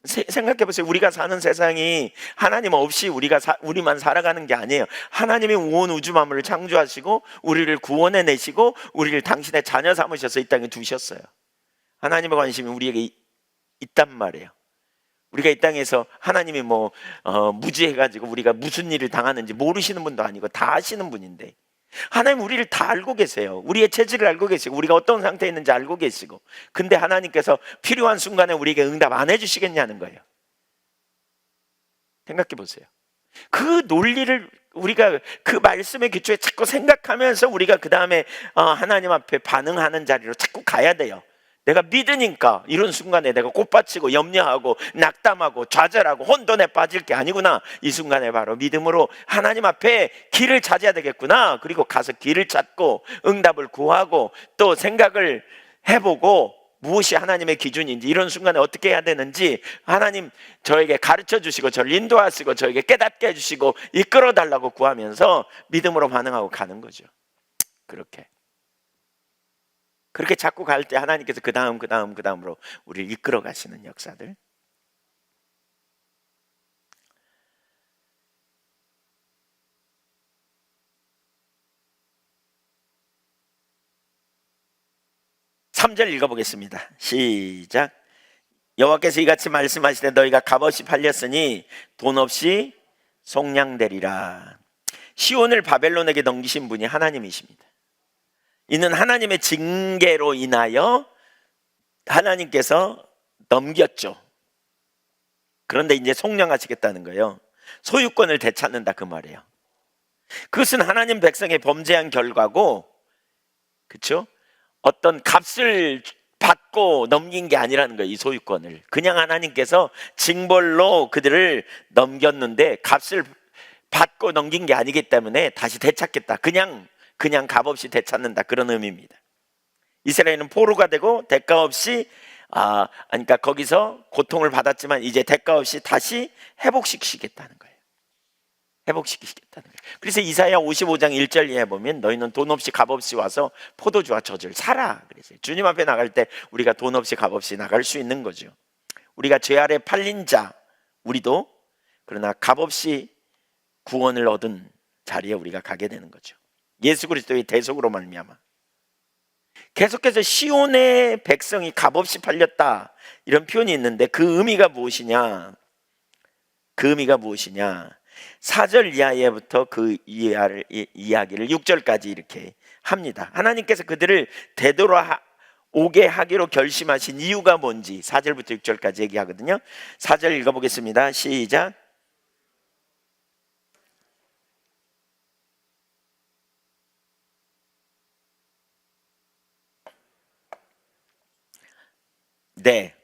생각해 보세요. 우리가 사는 세상이 하나님 없이 우리만 살아가는 게 아니에요. 하나님이 온 우주 만물을 창조하시고 우리를 구원해 내시고 우리를 당신의 자녀 삼으셔서 이 땅에 두셨어요. 하나님의 관심이 우리에게 있단 말이에요. 우리가 이 땅에서 하나님이 무지해가지고 우리가 무슨 일을 당하는지 모르시는 분도 아니고 다 아시는 분인데, 하나님 우리를 다 알고 계세요. 우리의 체질을 알고 계시고 우리가 어떤 상태에 있는지 알고 계시고, 근데 하나님께서 필요한 순간에 우리에게 응답 안 해주시겠냐는 거예요. 생각해 보세요. 그 논리를 우리가 그 말씀의 기초에 자꾸 생각하면서 우리가 그 다음에 하나님 앞에 반응하는 자리로 자꾸 가야 돼요. 내가 믿으니까 이런 순간에 내가 꽃받치고 염려하고 낙담하고 좌절하고 혼돈에 빠질 게 아니구나. 이 순간에 바로 믿음으로 하나님 앞에 길을 찾아야 되겠구나. 그리고 가서 길을 찾고 응답을 구하고 또 생각을 해보고 무엇이 하나님의 기준인지, 이런 순간에 어떻게 해야 되는지 하나님 저에게 가르쳐 주시고 저를 인도하시고 저에게 깨닫게 해주시고 이끌어 달라고 구하면서 믿음으로 반응하고 가는 거죠. 그렇게 자꾸 갈 때 하나님께서 그 다음으로 우리를 이끌어 가시는 역사들. 삼 절 읽어보겠습니다. 시작. 여호와께서 이같이 말씀하시되 너희가 값없이 팔렸으니 돈 없이 속량되리라. 시온을 바벨론에게 넘기신 분이 하나님이십니다. 이는 하나님의 징계로 인하여 하나님께서 넘겼죠. 그런데 이제 속량하시겠다는 거예요. 소유권을 되찾는다 그 말이에요. 그것은 하나님 백성의 범죄한 결과고, 그렇죠? 어떤 값을 받고 넘긴 게 아니라는 거예요. 이 소유권을 그냥 하나님께서 징벌로 그들을 넘겼는데 값을 받고 넘긴 게 아니기 때문에 다시 되찾겠다. 그냥 값없이 되찾는다, 그런 의미입니다. 이스라엘은 포로가 되고 대가 없이 그러니까 거기서 고통을 받았지만 이제 대가 없이 다시 회복시키겠다는 거예요. 회복시키겠다는 거예요. 그래서 이사야 55장 1절 이하에 보면 너희는 돈 없이 값없이 와서 포도주와 젖을 사라 그랬어요. 주님 앞에 나갈 때 우리가 돈 없이 값없이 나갈 수 있는 거죠. 우리가 죄 아래 팔린 자, 우리도 그러나 값없이 구원을 얻은 자리에 우리가 가게 되는 거죠. 예수 그리스도의 대속으로 말미암아. 계속해서 시온의 백성이 값없이 팔렸다, 이런 표현이 있는데 그 의미가 무엇이냐? 4절 이하에부터 그 이야기를 6절까지 이렇게 합니다. 하나님께서 그들을 되돌아오게 하기로 결심하신 이유가 뭔지 4절부터 6절까지 얘기하거든요. 4절 읽어보겠습니다. 시작. 네.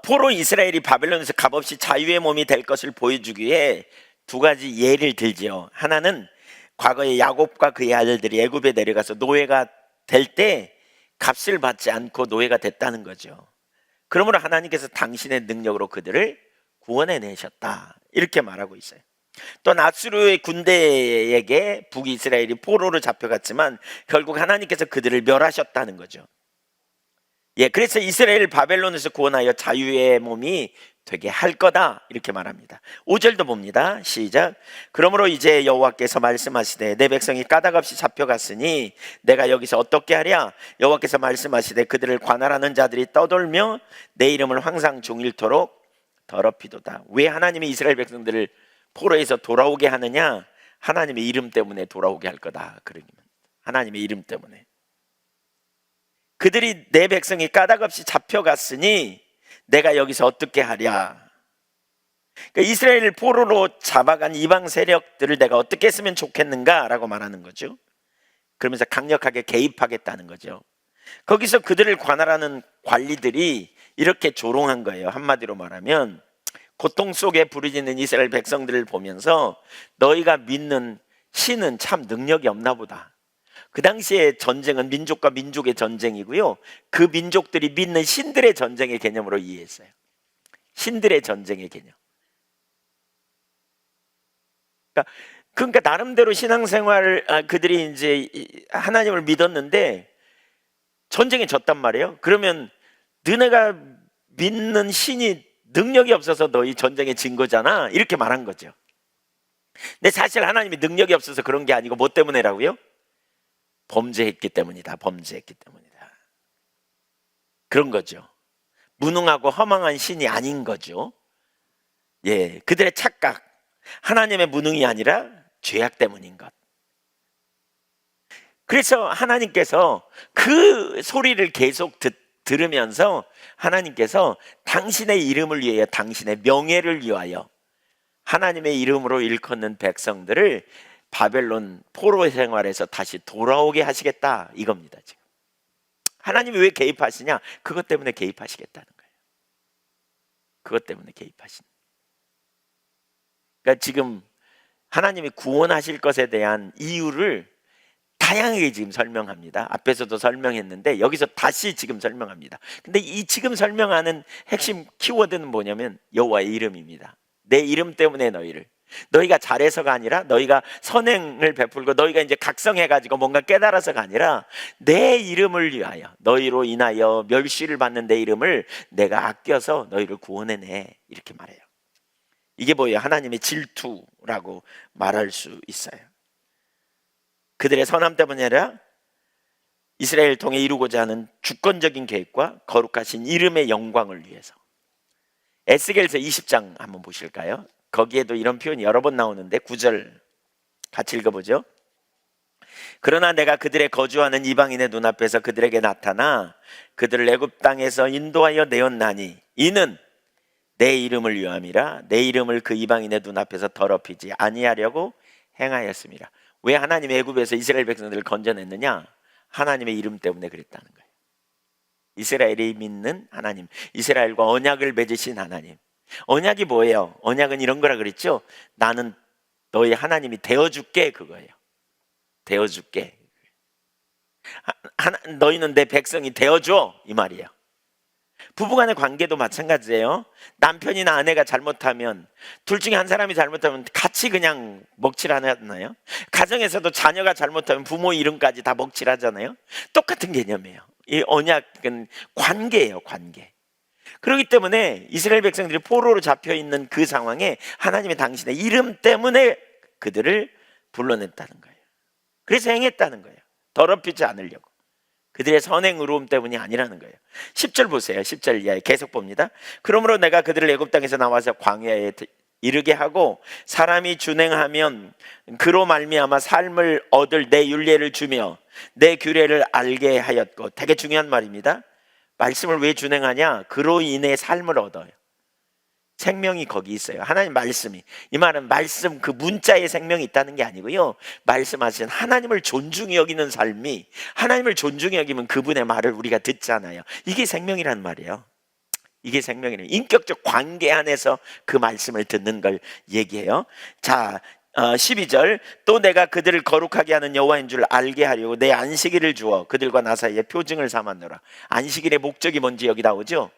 포로 이스라엘이 바벨론에서 값없이 자유의 몸이 될 것을 보여주기 위해 두 가지 예를 들지요. 하나는 과거에 야곱과 그의 아들들이 애굽에 내려가서 노예가 될 때 값을 받지 않고 노예가 됐다는 거죠. 그러므로 하나님께서 당신의 능력으로 그들을 구원해 내셨다, 이렇게 말하고 있어요. 또 나스루의 군대에게 북이스라엘이 포로로 잡혀갔지만 결국 하나님께서 그들을 멸하셨다는 거죠. 그래서 이스라엘을 바벨론에서 구원하여 자유의 몸이 되게 할 거다, 이렇게 말합니다. 5절도 봅니다. 시작. 그러므로 이제 여호와께서 말씀하시되 내 백성이 까닭없이 잡혀갔으니 내가 여기서 어떻게 하랴? 여호와께서 말씀하시되 그들을 관할하는 자들이 떠돌며 내 이름을 항상 종일토록 더럽히도다. 왜 하나님이 이스라엘 백성들을 포로에서 돌아오게 하느냐? 하나님의 이름 때문에 돌아오게 할 거다. 그러면 하나님의 이름 때문에. 그들이 내 백성이 까닭없이 잡혀갔으니 내가 여기서 어떻게 하랴? 그러니까 이스라엘을 포로로 잡아간 이방 세력들을 내가 어떻게 했으면 좋겠는가라고 말하는 거죠. 그러면서 강력하게 개입하겠다는 거죠. 거기서 그들을 관할하는 관리들이 이렇게 조롱한 거예요. 한마디로 말하면 고통 속에 부르짖는 이스라엘 백성들을 보면서 너희가 믿는 신은 참 능력이 없나 보다. 그 당시에 전쟁은 민족과 민족의 전쟁이고요, 그 민족들이 믿는 신들의 전쟁의 개념으로 이해했어요. 신들의 전쟁의 개념. 그러니까 나름대로 신앙생활을 그들이 이제 하나님을 믿었는데 전쟁에 졌단 말이에요. 그러면 너네가 믿는 신이 능력이 없어서 너희 전쟁에 진 거잖아, 이렇게 말한 거죠. 근데 사실 하나님이 능력이 없어서 그런 게 아니고 뭐 때문에라고요? 범죄했기 때문이다. 그런 거죠. 무능하고 허망한 신이 아닌 거죠. 그들의 착각, 하나님의 무능이 아니라 죄악 때문인 것. 그래서 하나님께서 그 소리를 계속 들으면서 하나님께서 당신의 이름을 위하여, 당신의 명예를 위하여 하나님의 이름으로 일컫는 백성들을 바벨론 포로 생활에서 다시 돌아오게 하시겠다, 이겁니다. 지금 하나님이 왜 개입하시냐? 그것 때문에 개입하시겠다는 거예요. 그것 때문에 개입하신. 그러니까 지금 하나님이 구원하실 것에 대한 이유를 다양하게 지금 설명합니다. 앞에서도 설명했는데 여기서 다시 지금 설명합니다. 근데 이 지금 설명하는 핵심 키워드는 뭐냐면 여호와의 이름입니다. 내 이름 때문에 너희가 잘해서가 아니라, 너희가 선행을 베풀고 너희가 이제 각성해가지고 뭔가 깨달아서가 아니라, 내 이름을 위하여, 너희로 인하여 멸시를 받는 내 이름을 내가 아껴서 너희를 구원해내, 이렇게 말해요. 이게 뭐예요? 하나님의 질투라고 말할 수 있어요. 그들의 선함 때문이 아니라 이스라엘을 통해 이루고자 하는 주권적인 계획과 거룩하신 이름의 영광을 위해서. 에스겔서 20장 한번 보실까요? 거기에도 이런 표현이 여러 번 나오는데 9절 같이 읽어보죠. 그러나 내가 그들의 거주하는 이방인의 눈앞에서 그들에게 나타나 그들을 애굽 땅에서 인도하여 내었나니 이는 내 이름을 위함이라. 내 이름을 그 이방인의 눈앞에서 더럽히지 아니하려고 행하였습니다. 왜 하나님이 애굽에서 이스라엘 백성들을 건져냈느냐? 하나님의 이름 때문에 그랬다는 거예요. 이스라엘이 믿는 하나님, 이스라엘과 언약을 맺으신 하나님. 언약이 뭐예요? 언약은 이런 거라 그랬죠? 나는 너희 하나님이 되어줄게, 그거예요. 되어줄게. 너희는 내 백성이 되어줘, 이 말이에요. 부부간의 관계도 마찬가지예요. 남편이나 아내가 잘못하면, 둘 중에 한 사람이 잘못하면 같이 그냥 먹칠하나요? 가정에서도 자녀가 잘못하면 부모 이름까지 다 먹칠하잖아요. 똑같은 개념이에요. 이 언약은 관계예요, 관계. 그렇기 때문에 이스라엘 백성들이 포로로 잡혀있는 그 상황에 하나님이 당신의 이름 때문에 그들을 불러냈다는 거예요. 그래서 행했다는 거예요. 더럽히지 않으려고. 그들의 선행 의로움 때문이 아니라는 거예요. 10절 보세요. 10절 이하에 계속 봅니다. 그러므로 내가 그들을 애굽 땅에서 나와서 광야에 이르게 하고 사람이 준행하면 그로 말미암아 삶을 얻을 내 율례를 주며 내 규례를 알게 하였고. 되게 중요한 말입니다. 말씀을 왜 준행하냐? 그로 인해 삶을 얻어요. 생명이 거기 있어요. 하나님 말씀이. 이 말은 말씀 그 문자에 생명이 있다는 게 아니고요, 말씀하신 하나님을 존중히 여기는 삶이, 하나님을 존중히 여기면 그분의 말을 우리가 듣잖아요. 이게 생명이란 말이에요. 이게 생명이에요. 인격적 관계 안에서 그 말씀을 듣는 걸 얘기해요. 자, 12절 또 내가 그들을 거룩하게 하는 여호와인 줄 알게 하려고 내 안식일을 주어 그들과 나 사이에 표징을 삼았노라. 안식일의 목적이 뭔지 여기 나오죠.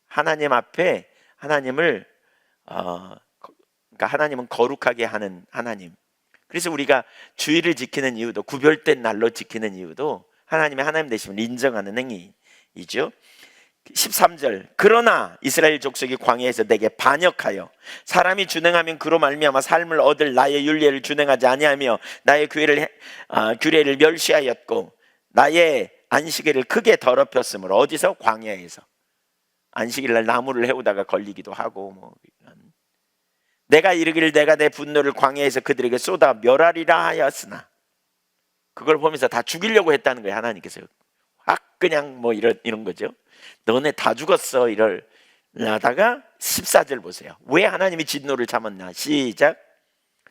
하나님 앞에 하나님을 그러니까 하나님은 거룩하게 하는 하나님. 그래서 우리가 주일을 지키는 이유도, 구별된 날로 지키는 이유도 하나님의 하나님 되심을 인정하는 행위이죠. 13절 그러나 이스라엘 족속이 광야에서 내게 반역하여 사람이 준행하면 그로 말미암아 삶을 얻을 나의 율례를 준행하지 아니하며 나의 규례를 멸시하였고 나의 안식일을 크게 더럽혔으므로. 어디서? 광야에서. 안식일날 나무를 해오다가 걸리기도 하고 뭐. 내가 이르기를 내가 내 분노를 광야에서 그들에게 쏟아 멸하리라 하였으나. 그걸 보면서 다 죽이려고 했다는 거예요. 하나님께서 확 그냥 뭐 이런 거죠. 너네 다 죽었어 이러다가 14절 보세요. 왜 하나님이 진노를 참았나? 시작.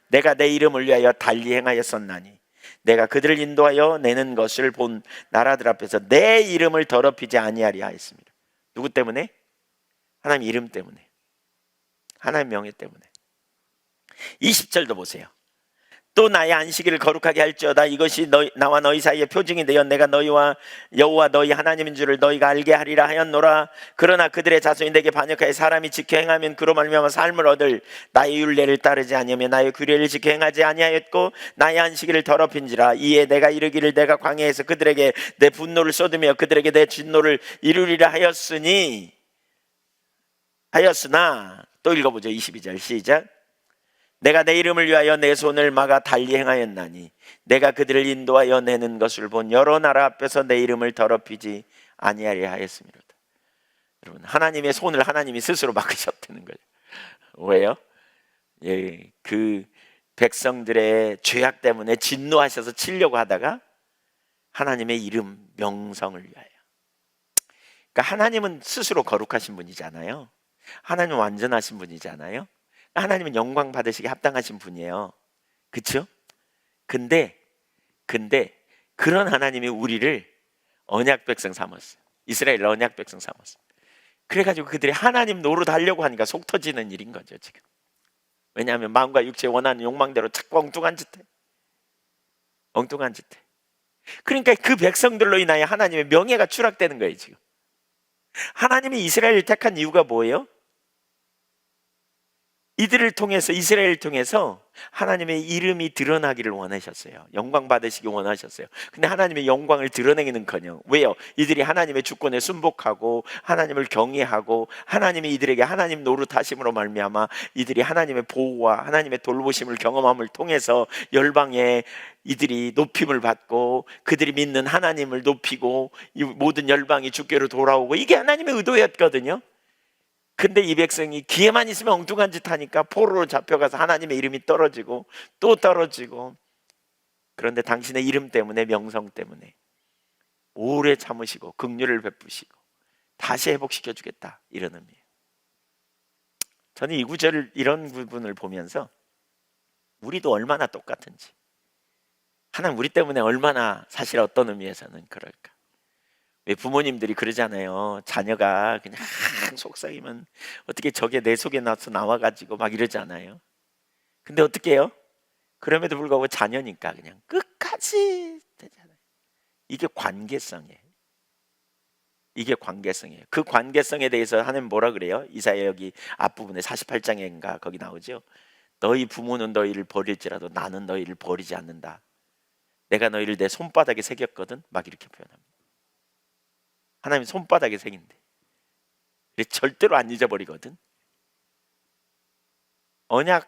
내가 내 이름을 위하여 달리 행하였었나니 내가 그들을 인도하여 내는 것을 본 나라들 앞에서 내 이름을 더럽히지 아니하리 하였습니다. 누구 때문에? 하나님 이름 때문에, 하나님 명예 때문에. 20절도 보세요. 또 나의 안식일을 거룩하게 할지어다. 이것이 나와 너희 사이에 표징이 되어 내가 너희와 여호와 너희 하나님인 줄을 너희가 알게 하리라 하였노라. 그러나 그들의 자손이 내게 반역하여 사람이 지켜 행하면 그로 말미암아 삶을 얻을 나의 율례를 따르지 아니하며 나의 규례를 지켜 행하지 아니하였고 나의 안식일을 더럽힌지라. 이에 내가 이르기를 내가 광야에서 그들에게 내 분노를 쏟으며 그들에게 내 진노를 이루리라 하였으나. 또 읽어보죠. 22절 시작. 내가 내 이름을 위하여 내 손을 막아 달리 행하였나니 내가 그들을 인도하여 내는 것을 본 여러 나라 앞에서 내 이름을 더럽히지 아니하리라 하였습니다. 여러분, 하나님의 손을 하나님이 스스로 막으셨다는 거예요. 왜요? 예, 그 백성들의 죄악 때문에 진노하셔서 치려고 하다가 하나님의 이름 명성을 위하여. 그러니까 하나님은 스스로 거룩하신 분이잖아요. 하나님은 완전하신 분이잖아요. 하나님은 영광 받으시기 합당하신 분이에요. 그렇죠? 근데 그런 하나님이 우리를 언약 백성 삼았어요. 이스라엘 언약 백성 삼았어요. 그래가지고 그들이 하나님 노릇하려고 하니까 속 터지는 일인 거죠 지금. 왜냐하면 마음과 육체의 원하는 욕망대로 자꾸 엉뚱한 짓 해. 엉뚱한 짓 해. 그러니까 그 백성들로 인하여 하나님의 명예가 추락되는 거예요 지금. 하나님이 이스라엘을 택한 이유가 뭐예요? 이들을 통해서, 이스라엘을 통해서 하나님의 이름이 드러나기를 원하셨어요. 영광 받으시기 원하셨어요. 근데 하나님의 영광을 드러내기는커녕, 왜요? 이들이 하나님의 주권에 순복하고 하나님을 경외하고 하나님이 이들에게 하나님 노릇하심으로 말미암아 이들이 하나님의 보호와 하나님의 돌보심을 경험함을 통해서 열방에 이들이 높임을 받고 그들이 믿는 하나님을 높이고 이 모든 열방이 주께로 돌아오고, 이게 하나님의 의도였거든요. 근데 이 백성이 기회만 있으면 엉뚱한 짓 하니까 포로로 잡혀가서 하나님의 이름이 떨어지고 또 떨어지고. 그런데 당신의 이름 때문에, 명성 때문에 오래 참으시고 긍휼을 베푸시고 다시 회복시켜 주겠다, 이런 의미예요. 저는 이 구절, 이런 부분을 보면서 우리도 얼마나 똑같은지, 하나님 우리 때문에 얼마나 사실 어떤 의미에서는 그럴까. 왜 부모님들이 그러잖아요. 자녀가 그냥 속삭이면 어떻게 저게 내 속에 나와가지고 막 이러잖아요. 근데 어떻게 해요? 그럼에도 불구하고 자녀니까 그냥 끝까지 되잖아요. 이게 관계성이에요. 이게 관계성이에요. 그 관계성에 대해서 하나님 뭐라 그래요? 이사야 여기 앞부분에 48장인가 거기 나오죠. 너희 부모는 너희를 버릴지라도 나는 너희를 버리지 않는다. 내가 너희를 내 손바닥에 새겼거든. 막 이렇게 표현합니다. 하나님 손바닥에 새긴대. 절대로 안 잊어버리거든. 언약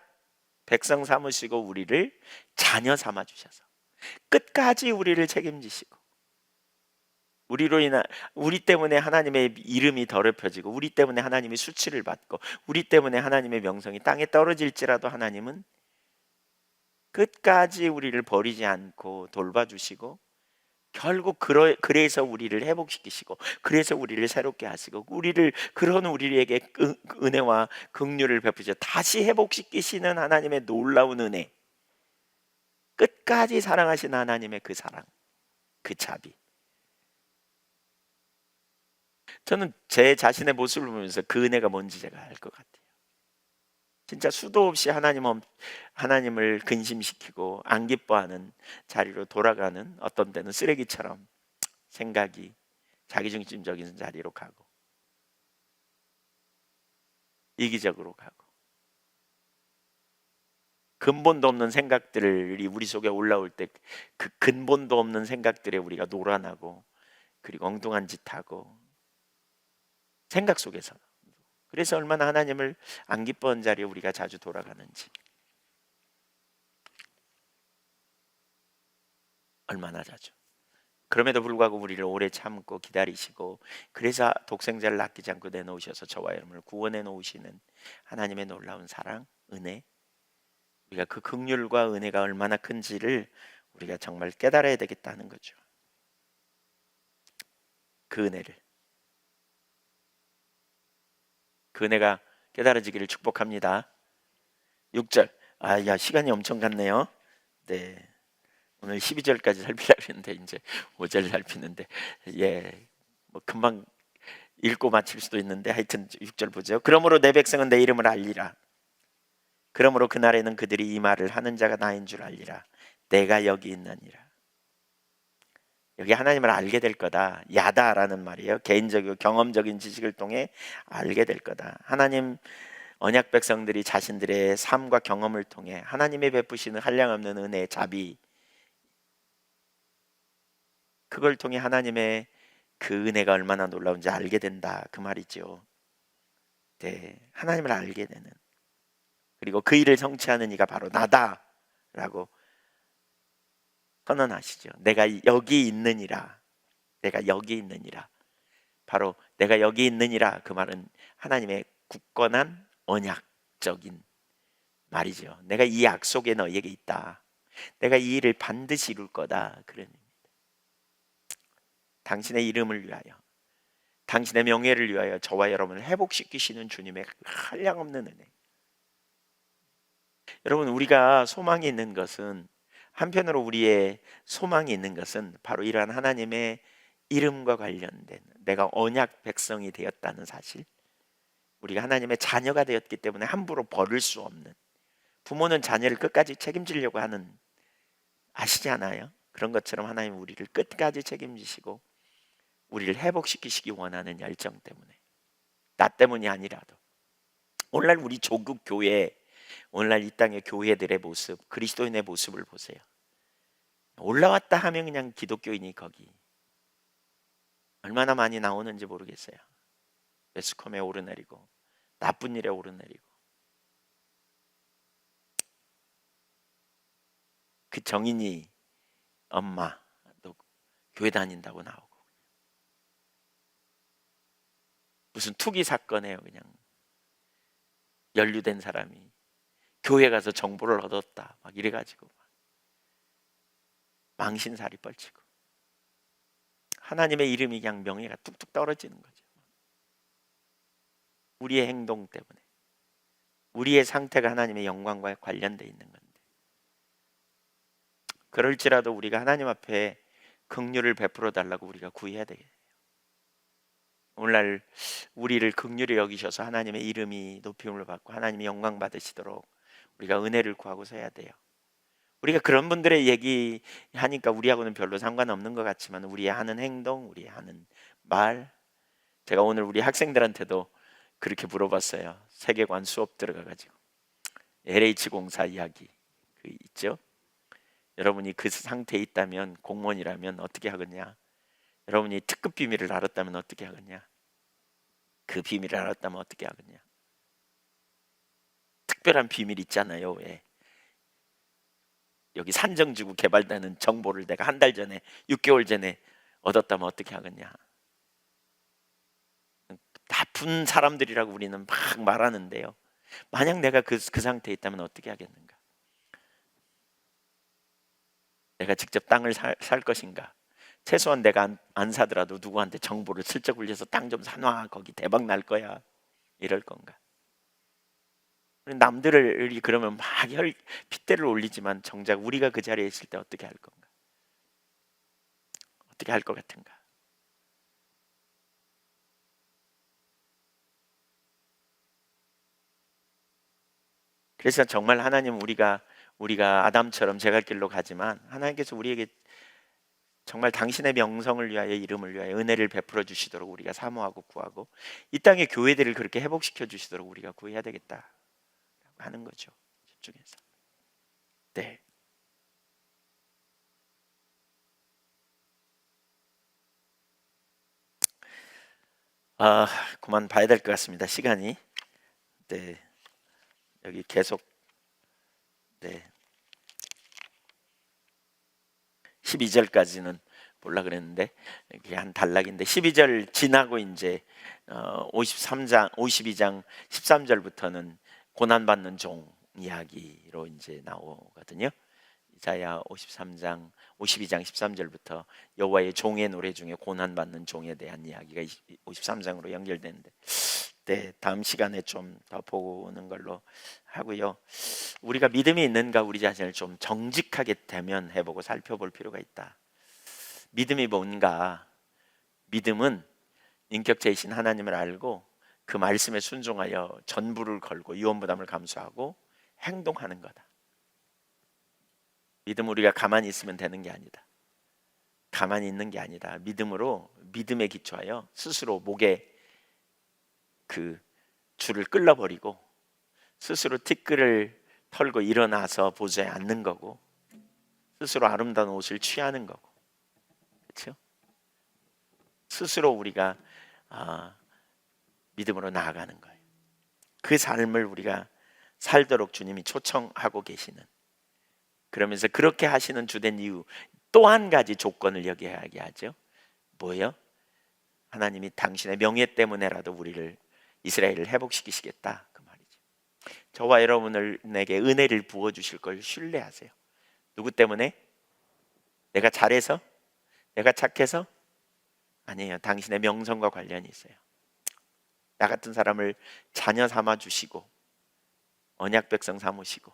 백성 삼으시고 우리를 자녀 삼아 주셔서 끝까지 우리를 책임지시고, 우리 때문에 하나님의 이름이 더럽혀지고, 우리 때문에 하나님이 수치를 받고, 우리 때문에 하나님의 명성이 땅에 떨어질지라도 하나님은 끝까지 우리를 버리지 않고 돌봐주시고, 결국 그래서 우리를 회복시키시고, 그래서 우리를 새롭게 하시고, 그런 우리에게 은혜와 긍휼을 베푸셔 다시 회복시키시는 하나님의 놀라운 은혜, 끝까지 사랑하신 하나님의 그 사랑, 그 자비. 저는 제 자신의 모습을 보면서 그 은혜가 뭔지 제가 알 것 같아요. 진짜 수도 없이 하나님을 근심시키고 안 기뻐하는 자리로 돌아가는, 어떤 때는 쓰레기처럼 생각이 자기중심적인 자리로 가고, 이기적으로 가고, 근본도 없는 생각들이 우리 속에 올라올 때 그 근본도 없는 생각들에 우리가 놀아나고, 그리고 엉뚱한 짓하고, 생각 속에서. 그래서 얼마나 하나님을 안 기뻐하는 자리에 우리가 자주 돌아가는지, 얼마나 자주. 그럼에도 불구하고 우리를 오래 참고 기다리시고, 그래서 독생자를 아끼지 않고 내놓으셔서 저와 여러분을 구원해 놓으시는 하나님의 놀라운 사랑, 은혜, 우리가 그 긍휼과 은혜가 얼마나 큰지를 우리가 정말 깨달아야 되겠다는 거죠. 그 은혜를, 그 은혜가 깨달아지기를 축복합니다. 6절. 야, 시간이 엄청 갔네요. 네, 오늘 12절까지 살피려고 했는데 이제 5절 살피는데, 예, 뭐 금방 읽고 마칠 수도 있는데, 하여튼 6절 보죠. 그러므로 내 백성은 내 이름을 알리라. 그러므로 그날에는 그들이 이 말을 하는 자가 나인 줄 알리라. 내가 여기 있느니라. 여기 하나님을 알게 될 거다. 야다라는 말이에요. 개인적이고 경험적인 지식을 통해 알게 될 거다. 하나님 언약 백성들이 자신들의 삶과 경험을 통해 하나님의 베푸시는 한량없는 은혜, 자비, 그걸 통해 하나님의 그 은혜가 얼마나 놀라운지 알게 된다, 그 말이죠. 네, 하나님을 알게 되는, 그리고 그 일을 성취하는 이가 바로 나다라고 선언하시죠. 내가 여기 있느니라. 내가 여기 있느니라. 바로 내가 여기 있느니라, 그 말은 하나님의 굳건한 언약적인 말이죠. 내가 이 약속에 너희에게 있다. 내가 이 일을 반드시 이룰 거다, 그런 의미입니다. 당신의 이름을 위하여, 당신의 명예를 위하여 저와 여러분을 회복시키시는 주님의 한량없는 은혜. 여러분, 우리가 소망이 있는 것은, 한편으로 우리의 소망이 있는 것은 바로 이러한 하나님의 이름과 관련된 내가 언약 백성이 되었다는 사실, 우리가 하나님의 자녀가 되었기 때문에 함부로 버릴 수 없는, 부모는 자녀를 끝까지 책임지려고 하는, 아시지 않아요? 그런 것처럼 하나님 우리를 끝까지 책임지시고 우리를 회복시키시기 원하는 열정 때문에, 나 때문이 아니라도. 오늘날 우리 조국 교회, 오늘날 이 땅의 교회들의 모습, 그리스도인의 모습을 보세요. 올라왔다 하면 그냥 기독교인이 거기 얼마나 많이 나오는지 모르겠어요. 매스컴에 오르내리고 나쁜 일에 오르내리고, 그 정인이 엄마 너 교회 다닌다고 나오고, 무슨 투기 사건에요 그냥 연루된 사람이 교회 가서 정보를 얻었다 막 이래가지고 막 망신살이 뻘치고, 하나님의 이름이 그냥 명예가 뚝뚝 떨어지는 거죠. 우리의 행동 때문에, 우리의 상태가 하나님의 영광과 관련되어 있는 건데, 그럴지라도 우리가 하나님 앞에 긍휼을 베풀어 달라고 우리가 구해야 되겠네요. 오늘날 우리를 긍휼히 여기셔서 하나님의 이름이 높임을 받고 하나님이 영광 받으시도록 우리가 은혜를 구하고 서야 돼요. 우리가 그런 분들의 얘기하니까 우리하고는 별로 상관없는 것 같지만, 우리의 하는 행동, 우리의 하는 말, 제가 오늘 우리 학생들한테도 그렇게 물어봤어요. 세계관 수업 들어가가지고 LH공사 이야기 그 있죠. 여러분이 그 상태에 있다면, 공무원이라면 어떻게 하겠냐? 여러분이 특급 비밀을 알았다면 어떻게 하겠냐? 그 비밀을 알았다면 어떻게 하겠냐? 특별한 비밀 있잖아요. 왜? 여기 산정지구 개발되는 정보를 내가 한 달 전에, 6개월 전에 얻었다면 어떻게 하겠냐? 나쁜 사람들이라고 우리는 막 말하는데요, 만약 내가 그 상태에 있다면 어떻게 하겠는가? 내가 직접 땅을 살 것인가? 최소한 내가 안 사더라도 누구한테 정보를 슬쩍 울려서 땅 좀 사놔, 거기 대박 날 거야, 이럴 건가? 남들이 그러면 막 핏대를 올리지만 정작 우리가 그 자리에 있을 때 어떻게 할 건가? 어떻게 할 것 같은가? 그래서 정말 하나님, 우리가 아담처럼 제갈 길로 가지만 하나님께서 우리에게 정말 당신의 명성을 위하여, 이름을 위하여 은혜를 베풀어 주시도록 우리가 사모하고 구하고, 이 땅의 교회들을 그렇게 회복시켜 주시도록 우리가 구해야 되겠다 하는 거죠. 집중해서. 네. 그만 봐야 될 것 같습니다. 시간이. 네. 여기 계속. 네. 12절까지는 몰라 그랬는데 이게 한 단락인데, 12절 지나고 이제 53장 52장 13절부터는 고난 받는 종 이야기로 이제 나오거든요. 이사야 53장 52장 13절부터 여호와의 종의 노래 중에 고난 받는 종에 대한 이야기가 53장으로 연결되는데, 네, 다음 시간에 좀 더 보는 걸로 하고요. 우리가 믿음이 있는가, 우리 자신을 좀 정직하게 대면해보고 살펴볼 필요가 있다. 믿음이 뭔가? 믿음은 인격체이신 하나님을 알고 그 말씀에 순종하여 전부를 걸고 유언부담을 감수하고 행동하는 거다. 믿음, 우리가 가만히 있으면 되는 게 아니다. 가만히 있는 게 아니다. 믿음으로, 믿음에 기초하여 스스로 목에 그 줄을 끌어버리고 스스로 티끌을 털고 일어나서 보좌에 앉는 거고, 스스로 아름다운 옷을 취하는 거고, 그렇죠? 스스로 우리가 믿음으로 나아가는 거예요. 그 삶을 우리가 살도록 주님이 초청하고 계시는, 그러면서 그렇게 하시는 주된 이유, 또 한 가지 조건을 여기에 이야기하죠. 뭐예요? 하나님이 당신의 명예 때문에라도 우리를, 이스라엘을 회복시키시겠다, 그 말이죠. 저와 여러분에게 은혜를 부어주실 걸 신뢰하세요. 누구 때문에? 내가 잘해서? 내가 착해서? 아니에요. 당신의 명성과 관련이 있어요. 나 같은 사람을 자녀 삼아 주시고 언약 백성 삼으시고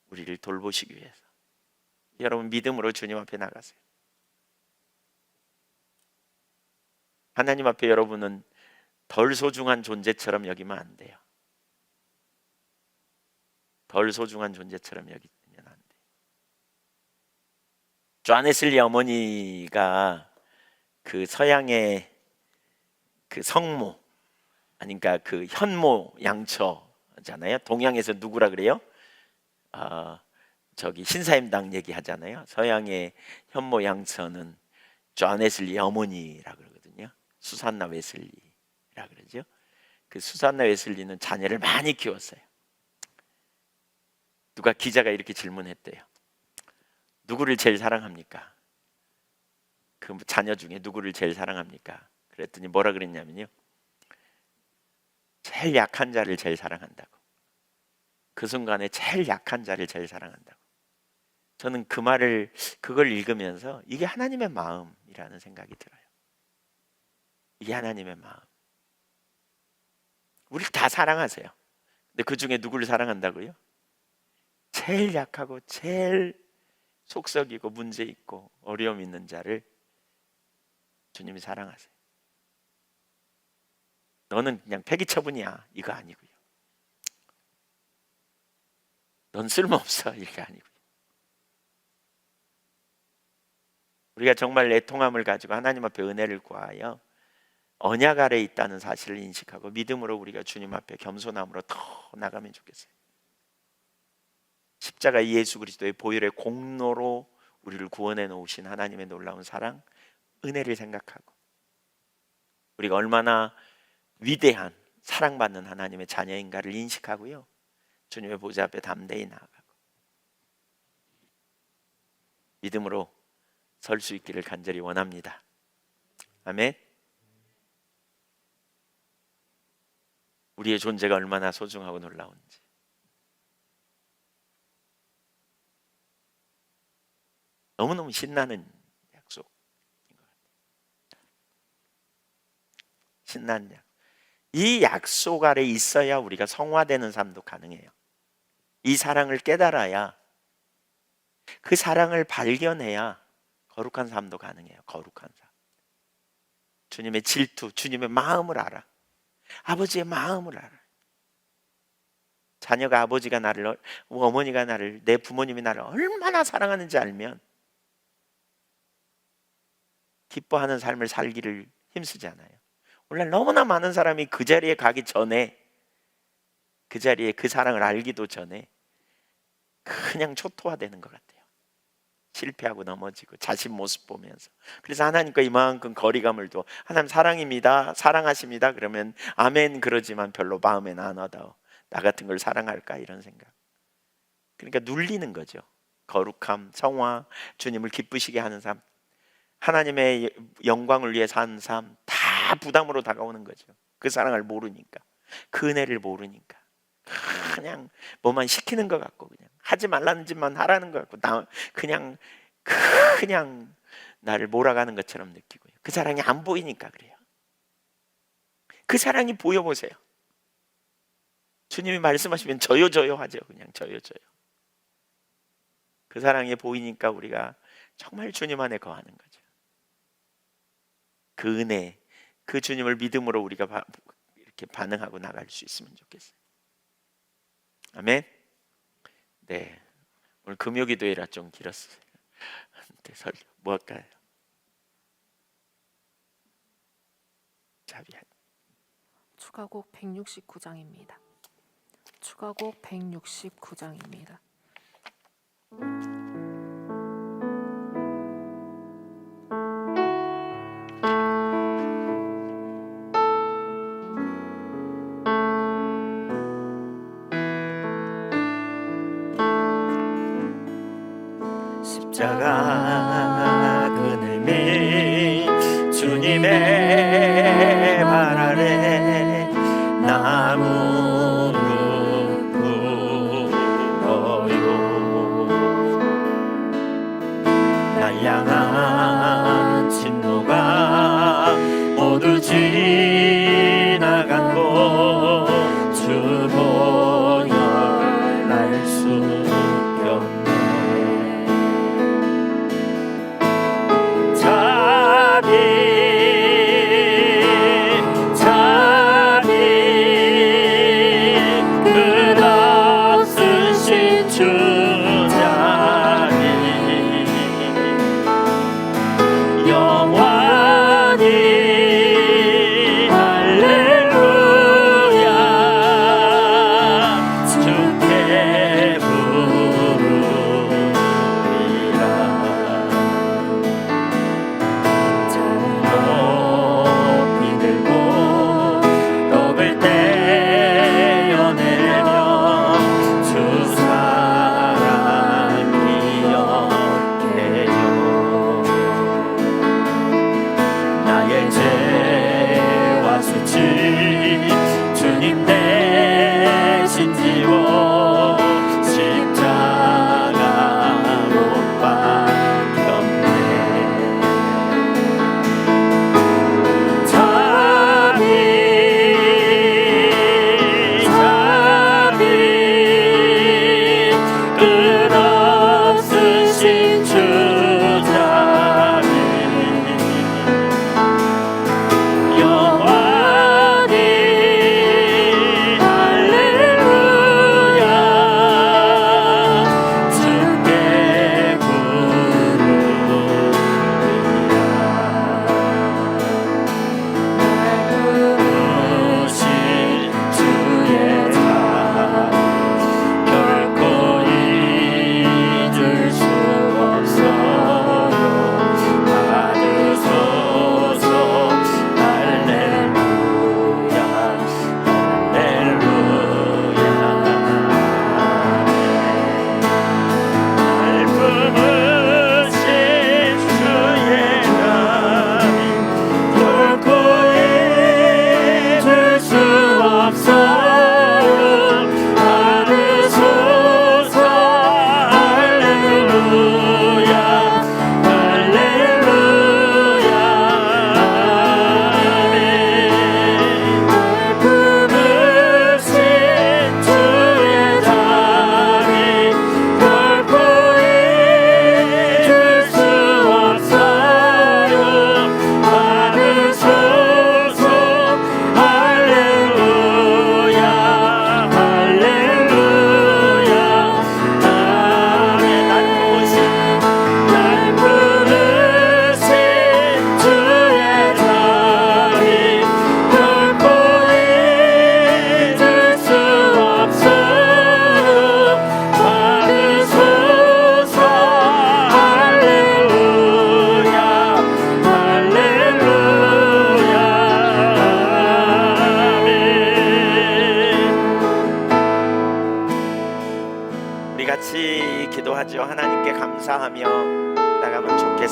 우리를 돌보시기 위해서. 여러분, 믿음으로 주님 앞에 나가세요. 하나님 앞에 여러분은 덜 소중한 존재처럼 여기면 안 돼요. 덜 소중한 존재처럼 여기면 안 돼요. 존 웨슬리 어머니가 그 서양의 그 성모, 그러니까 그 현모 양처잖아요. 동양에서 누구라 그래요? 저기 신사임당 얘기하잖아요. 서양의 현모 양처는 존 웨슬리 어머니라 그러거든요. 수산나 웨슬리라 그러죠. 그 수산나 웨슬리는 자녀를 많이 키웠어요. 누가 기자가 이렇게 질문했대요. 누구를 제일 사랑합니까? 그 자녀 중에 누구를 제일 사랑합니까? 그랬더니 뭐라 그랬냐면요, 제일 약한 자를 제일 사랑한다고. 그 순간에 제일 약한 자를 제일 사랑한다고. 저는 그 말을, 그걸 읽으면서 이게 하나님의 마음이라는 생각이 들어요. 이게 하나님의 마음. 우리를 다 사랑하세요. 근데 그 중에 누구를 사랑한다고요? 제일 약하고 제일 속썩이고 문제 있고 어려움 있는 자를 주님이 사랑하세요. 너는 그냥 폐기 처분이야, 이거 아니고요. 넌 쓸모없어, 이게 아니고요. 우리가 정말 애통함을 가지고 하나님 앞에 은혜를 구하여 언약 아래에 있다는 사실을 인식하고 믿음으로 우리가 주님 앞에 겸손함으로 더 나가면 좋겠어요. 십자가 예수 그리스도의 보혈의 공로로 우리를 구원해 놓으신 하나님의 놀라운 사랑, 은혜를 생각하고 우리가 얼마나 위대한 사랑받는 하나님의 자녀인가를 인식하고요, 주님의 보좌 앞에 담대히 나아가고 믿음으로 설 수 있기를 간절히 원합니다. 아멘. 우리의 존재가 얼마나 소중하고 놀라운지. 너무너무 신나는 약속인 것 같아요. 신나는 약속. 이 약속 아래 있어야 우리가 성화되는 삶도 가능해요. 이 사랑을 깨달아야, 그 사랑을 발견해야 거룩한 삶도 가능해요. 거룩한 삶. 주님의 질투, 주님의 마음을 알아. 아버지의 마음을 알아. 자녀가 아버지가 나를, 어머니가 나를, 내 부모님이 나를 얼마나 사랑하는지 알면 기뻐하는 삶을 살기를 힘쓰지 않아요. 오늘 너무나 많은 사람이 그 자리에 가기 전에, 그 자리에 그 사랑을 알기도 전에 그냥 초토화되는 것 같아요. 실패하고 넘어지고 자신 모습 보면서. 그래서 하나님과 이만큼 거리감을 둬. 하나님 사랑입니다, 사랑하십니다 그러면 아멘 그러지만 별로 마음에는 안 와닿아. 나 같은 걸 사랑할까, 이런 생각. 그러니까 눌리는 거죠. 거룩함, 성화, 주님을 기쁘시게 하는 삶, 하나님의 영광을 위해 사는 삶, 다 부담으로 다가오는 거죠. 그 사랑을 모르니까, 그 은혜를 모르니까 그냥 뭐만 시키는 것 같고, 그냥 하지 말라는 짓만 하라는 것 같고, 그냥 나를 몰아가는 것처럼 느끼고요. 그 사랑이 안 보이니까 그래요. 그 사랑이 보여보세요. 주님이 말씀하시면 저요 저요 하죠. 그냥 저요 저요. 그 사랑이 보이니까 우리가 정말 주님 안에 거하는 거죠. 그 은혜, 그 주님을 믿음으로 우리가 이렇게 반응하고 나갈 수 있으면 좋겠어요. 아멘. 네, 오늘 금요기도회라 좀 길었어요. 뭐 할까요? 자비한 추가곡 169장입니다. 추가곡 169장입니다. 십자가 그늘미 주님의 발 아래 나 무릎 꿇어요. 날 향한 진노가 모두 지나간 곳 주 보혈 날 숨겼네. 자비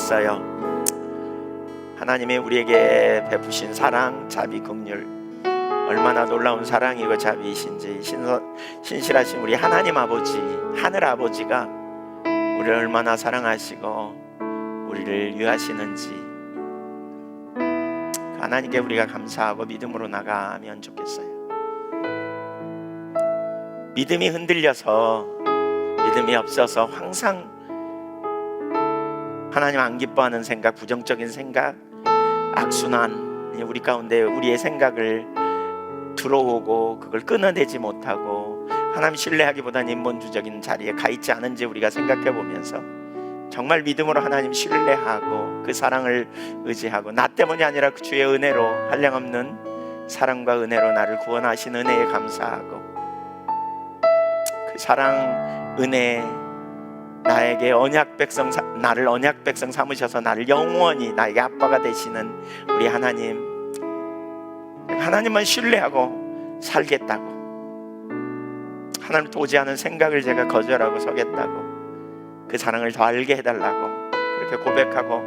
좋겠어요. 하나님이 우리에게 베푸신 사랑, 자비, 긍휼, 얼마나 놀라운 사랑이고 자비이신지, 신실하신 우리 하나님 아버지, 하늘 아버지가 우리를 얼마나 사랑하시고 우리를 위하시는지 하나님께 우리가 감사하고 믿음으로 나가면 좋겠어요. 믿음이 흔들려서, 믿음이 없어서 항상 하나님 안 기뻐하는 생각, 부정적인 생각, 악순환 우리 가운데 우리의 생각을 들어오고 그걸 끊어내지 못하고 하나님 신뢰하기보다는 인본주의적인 자리에 가 있지 않은지 우리가 생각해 보면서 정말 믿음으로 하나님 신뢰하고 그 사랑을 의지하고, 나 때문이 아니라 그 주의 은혜로, 한량없는 사랑과 은혜로 나를 구원하신 은혜에 감사하고, 그 사랑, 은혜, 나에게 언약 백성, 나를 언약 백성 삼으셔서 나를 영원히 나에게 아빠가 되시는 우리 하나님, 하나님만 신뢰하고 살겠다고, 하나님 도지 않은 생각을 제가 거절하고 서겠다고, 그 사랑을 더 알게 해달라고 그렇게 고백하고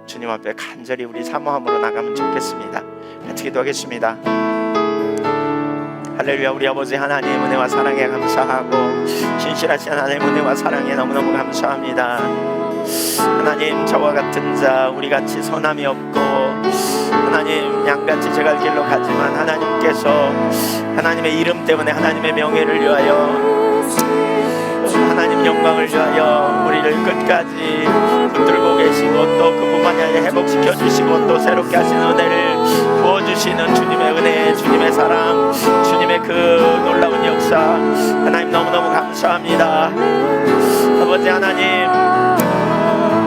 주님 앞에 간절히 우리 사모함으로 나가면 좋겠습니다. 같이 기도하겠습니다. 할렐루야. 우리 아버지 하나님의 은혜와 사랑에 감사하고, 신실하신 하나님의 은혜와 사랑에 너무너무 감사합니다. 하나님, 저와 같은 자, 우리같이 선함이 없고 하나님 양같이 제갈 길로 가지만 하나님께서 하나님의 이름 때문에, 하나님의 명예를 위하여, 하나님 영광을 위하여 우리를 끝까지 붙들고 계시고, 또 그뿐만이 아니라 회복시켜 주시고 또 새롭게 하시는 은혜를 부어주시는 주님의 은혜, 주님의 사랑, 주님의 그 놀라운 역사, 하나님 너무너무 감사합니다. 아버지 하나님,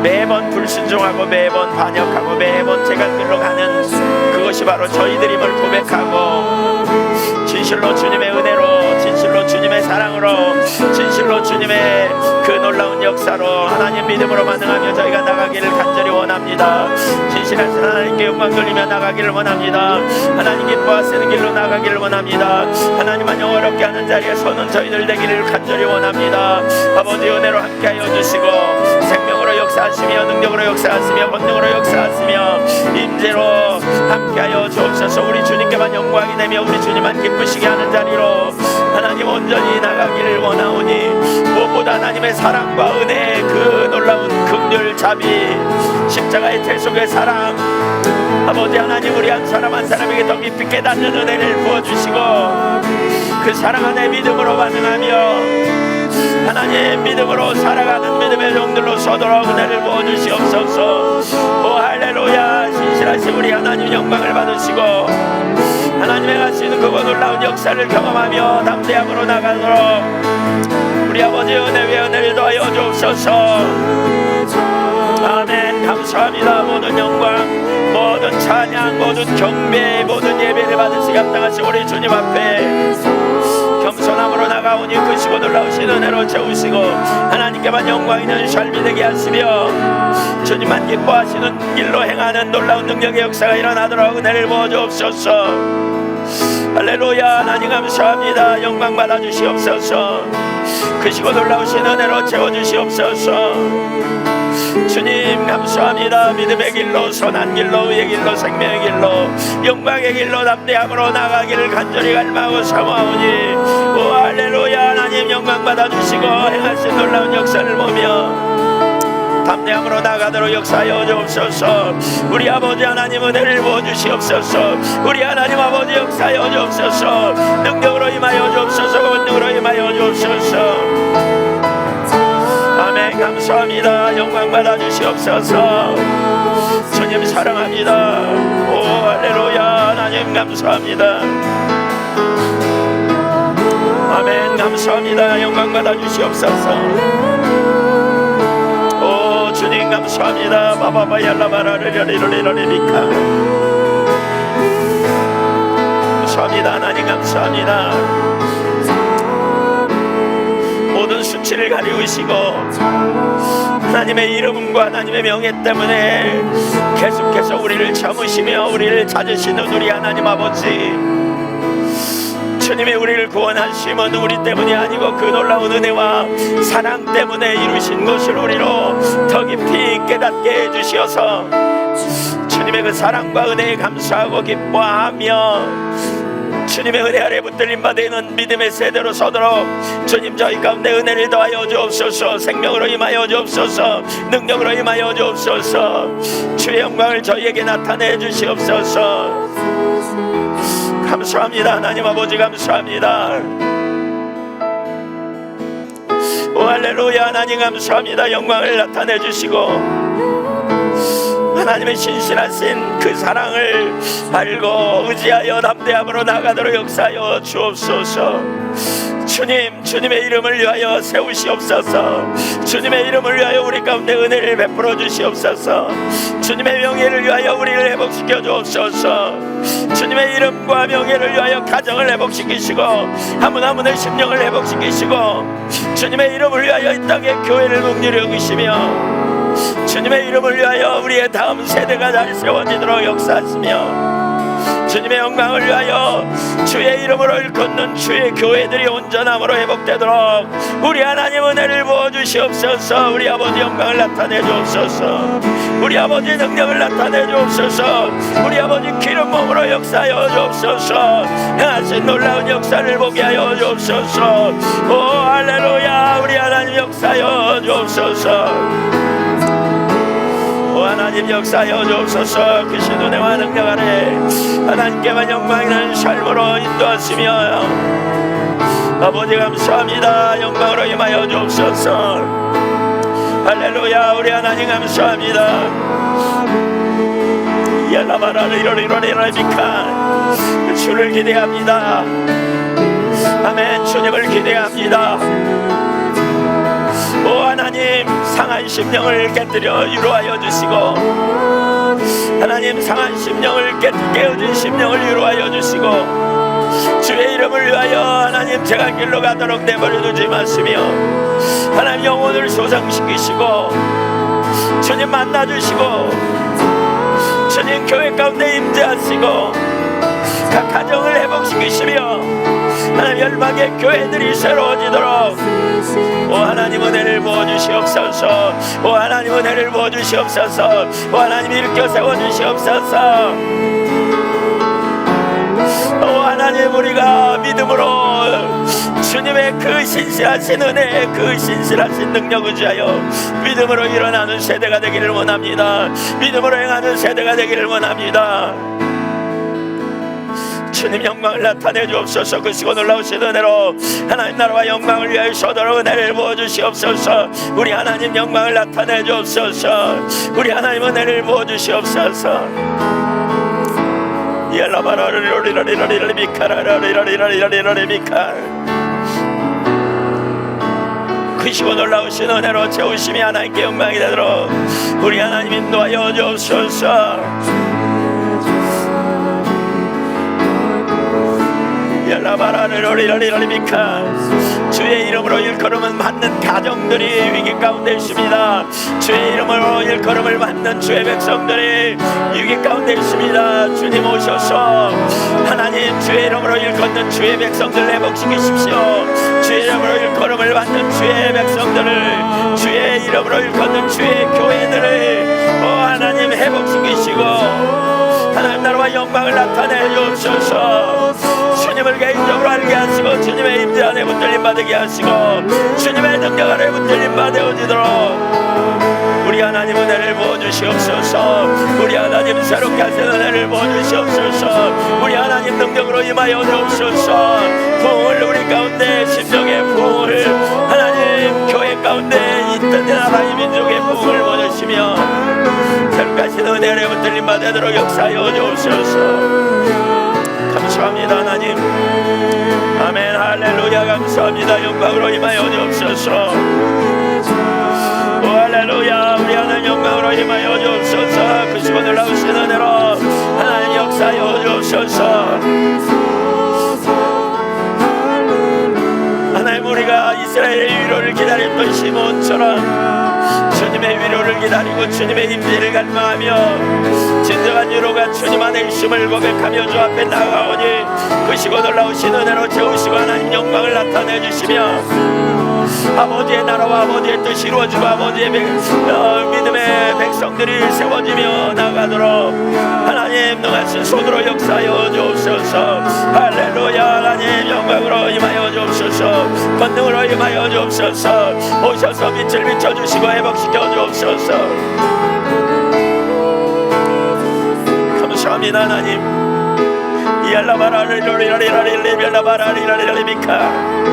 매번 불순종하고 매번 반역하고 매번 제갈 길로 가는 그것이 바로 저희들임을 고백하고, 진실로 주님의 은혜로, 진실로 주님의 사랑으로, 진실로 주님의 그 놀라운 역사로 하나님 믿음으로 반응하며 저희가 나가기를 간절히 원합니다. 진실한 하나님께 영광 돌리며 나가기를 원합니다. 하나님 기뻐하시는 길로 나가기를 원합니다. 하나님만 영원롭게 하는 자리에 서는 저희들 되기를 간절히 원합니다. 아버지 은혜로 함께하여 주시고, 생명으로 역사하시며 능력으로 역사하시며 권능으로 역사하시며 임재로 함께하여 주옵소서. 우리 주님께만 영광이 되며 우리 주님만 기쁘시게 하는 자리로 하나님 온전히 나가기를 원하오니, 무엇보다 하나님의 사랑과 은혜, 그 놀라운 긍휼, 자비, 십자가의 대속의 사랑, 아버지 하나님 우리 한 사람 한 사람에게 더 깊이 깨닫는 은혜를 부어주시고, 그 사랑 안에 믿음으로 반응하며 하나님 믿음으로 살아가는 믿음의 종들로 서도록 은혜를 부어주시옵소서. 오 할렐루야. 신실하신 우리 하나님 영광을 받으시고 하나님의 하시는 그 놀라운 역사를 경험하며 담대함으로 나가도록 우리 아버지 은혜 위에 은혜를 더하여 주옵소서. 아멘. 감사합니다. 모든 영광, 모든 찬양, 모든 경배, 모든 예배를 받으시기 합당하신 우리 주님 앞에 겸손함으로 나가오니 크시고 놀라우신 은혜로 채우시고 하나님께만 영광 있는 삶이 되게 하시며 주님만 기뻐하시는 길로 행하는 놀라운 능력의 역사가 일어나도록 은혜를 부어주옵소서. 할렐루야. 하나님 감사합니다. 영광 받아주시옵소서. 크시고 놀라우신 은혜로 채워주시옵소서. 주님 감사합니다. 믿음의 길로, 선한 길로, 의의 길로, 생명의 길로, 영광의 길로 담대함으로 나가기를 간절히 갈망하고 사모하오니, 오 할렐루야. 하나님 영광 받아주시고 행하신 놀라운 역사를 보며 담대함으로 나가도록 역사하여 주옵소서. 우리 아버지 하나님 은혜를 부어주시옵소서. 우리 하나님 아버지 역사하여 주옵소서. 능력으로 임하여 주옵소서. 권능으로 임하여 주옵소서. 아멘. 감사합니다. 영광 받아주시옵소서. 주님 사랑합니다. 오 할렐루야. 하나님 감사합니다. 아멘. 감사합니다. 영광 받아주시옵소서. 오 주님 감사합니다. 바바바얄라바라르리리리리리리카. 감사합니다. 하나님 감사합니다. 모든 수치를 가리우시고 하나님의 이름과 하나님의 명예 때문에 계속해서 우리를 참으시며 우리를 찾으시는 우리 하나님 아버지, 주님의 우리를 구원하심은 우리 때문이 아니고 그 놀라운 은혜와 사랑 때문에 이루신 것을 우리로 더 깊이 깨닫게 해주시어서 주님의 그 사랑과 은혜에 감사하고 기뻐하며 주님의 은혜 아래 붙들림 받는 믿음의 세대로 서도록 주님 저희 가운데 은혜를 더하여 주옵소서. 생명으로 임하여 주옵소서. 능력으로 임하여 주옵소서. 주의 영광을 저희에게 나타내 주시옵소서. 감사합니다. 하나님 아버지 감사합니다. 오 할렐루야. 하나님 감사합니다. 영광을 나타내 주시고 하나님의 신실하신 그 사랑을 알고 의지하여 담대함으로 나가도록 역사하여 주옵소서. 주님, 주님의 이름을 위하여 세우시옵소서. 주님의 이름을 위하여 우리 가운데 은혜를 베풀어 주시옵소서. 주님의 명예를 위하여 우리를 회복시켜 주옵소서. 주님의 이름과 명예를 위하여 가정을 회복시키시고 한 분 한 분의 심령을 회복시키시고 주님의 이름을 위하여 이 땅에 교회를 긍휼히 여기시며 주님의 이름을 위하여 우리의 다음 세대가 잘 세워지도록 역사하시며 주님의 영광을 위하여 주의 이름으로 일컫는 주의 교회들이 온전함으로 회복되도록 우리 하나님 은혜를 부어주시옵소서. 우리 아버지 영광을 나타내 주옵소서. 우리 아버지 능력을 나타내 주옵소서. 우리 아버지 기름 몸으로 역사하여 주옵소서. 행하신 놀라운 역사를 보게 하여 주옵소서. 오 할렐루야. 우리 하나님 역사하여 주옵소서. 하나님 역사하여 주옵소서. 그 신은혜와 능력 아래 하나님께만 영광이라는 삶으로 인도하시며 아버지 감사합니다. 영광으로 임하여 주옵소서. 할렐루야. 우리 하나님 감사합니다. 야라바라리로리로리로리비카 주를 기대합니다. 아멘. 주님을 기대합니다. 오 하나님 상한 심령을 깨뜨려 위로하여 주시고 하나님 상한 심령을 깨어진 심령을 위로하여 주시고 주의 이름을 위하여 하나님 제가 길로 가도록 내버려 두지 마시며 하나님 영혼을 소상시키시고 주님 만나주시고 주님 교회 가운데 임재하시고 각 가정을 회복시키시며 하나님 열방의 교회들이 새로워지도록 오 하나님 은혜를 부어주시옵소서. 오 하나님 은혜를 부어주시옵소서. 오 하나님 일으켜 세워주시옵소서. 오 하나님 우리가 믿음으로 주님의 그 신실하신 은혜 그 신실하신 능력 의지하여 믿음으로 일어나는 세대가 되기를 원합니다. 믿음으로 행하는 세대가 되기를 원합니다. 주님 영광을 나타내 주옵소서. 그 시고 놀라우신 은혜로 하나님 나라와 영광을 위하여 서도록 은혜를 부어주시옵소서. 우리 하나님 영광을 나타내 주옵소서. 우리 하나님 은혜를 부어주시옵소서. 그 시고 놀라우신 은혜로 채우심이 하나님께 영광이 되도록 우리 하나님 인도하여 주옵소서. 주의 이름으로 일컬음을 받는 가정들이 위기 가운데 있습니다. 주의 이름으로 일컬음을 받는 주의 백성들이 위기 가운데 있습니다. 주님 오셔서 하나님 주의 이름으로 일컫는 주의 백성들을 회복시키십시오. 주의 이름으로 일컬음을 받는 주의 백성들을 주의 이름으로 일컫는 주의 교회들을 하나님 회복시키시고 하나님 나라와 영광을 나타내 주옵소서. 주님을 개인적으로 알게 하시고 주님의 임재 안에 붙들림 받게 하시고 주님의 능력 아래 붙들림 받아오지도록 우리 하나님 은혜를 부어주시옵소서. 우리 하나님 새롭게 하신 은혜를 부어주시옵소서. 우리 하나님 능력으로 임하여 주옵소서. 부흥을 우리 가운데 심령의 부흥을 하나님 교회 가운데 있던 나라의 민족의 부흥을 보내시며 새롭게 하신 은혜를 붙들림 받도록 역사하여 주옵소서. 감사합니다 하나님. 아멘. 할렐루야. 감사합니다. 영광으로 임하여 주옵소서. 오 할렐루야. 우리 하나님 영광으로 임하여 주옵소서. 그 시고 놀라우신 은혜로 하나님 역사하여 주옵소서. 하나님 우리가 이스라엘의 위로를 기다렸던 시몬처럼 주님의 위로를 기다리고 주님의 임재를 갈망하며 진정 무궁무진하간 유로가 주님 안에 있음을 고백하며 주 앞에 나아가오니 크시고 놀라우신 은혜로 채우시고 하나님 영광을 나타내 주시며 아버지의 나라와 아버지의 뜻이 이루어지고 아버지의 믿음의 백성들이 세워지며 나가도록 하나님 능하신 손으로 역사하여 주옵소서. 할렐루야. 하나님 영광으로 임하여 주옵소서. 권능으로 임하여 주옵소서. 오셔서 빛을 비춰주시고 회복시켜 주옵소서. 감사합니다 하나님. 이알라바라리로리라리라리리벨라바라리라리라리비카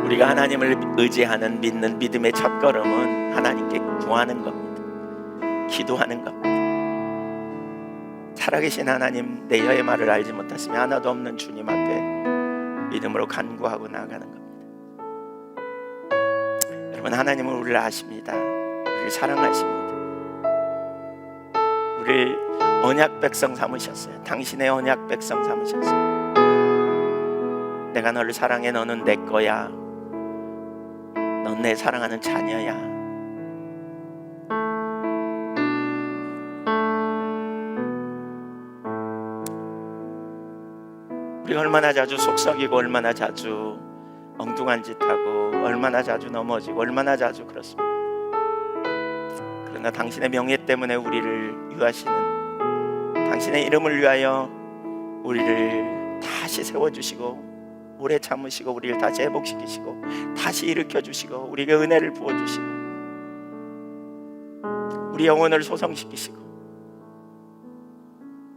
우리가 하나님을 의지하는 믿는 믿음의 첫걸음은 하나님께 구하는 겁니다. 기도하는 겁니다. 살아계신 하나님, 내 여의 말을 알지 못하시며 하나도 없는 주님 앞에 믿음으로 간구하고 나아가는 겁니다. 여러분, 하나님은 우리를 아십니다. 우리를 사랑하십니다. 우리를 언약 백성 삼으셨어요. 당신의 언약 백성 삼으셨어요. 내가 너를 사랑해. 너는 내 거야. 넌 내 사랑하는 자녀야. 우리가 얼마나 자주 속썩이고 얼마나 자주 엉뚱한 짓 하고 얼마나 자주 넘어지고 얼마나 자주 그렇습니다. 그러나 당신의 명예 때문에 우리를 위하시는, 당신의 이름을 위하여 우리를 다시 세워주시고 오래 참으시고 우리를 다시 회복시키시고 다시 일으켜주시고 우리에게 은혜를 부어주시고 우리 영혼을 소성시키시고,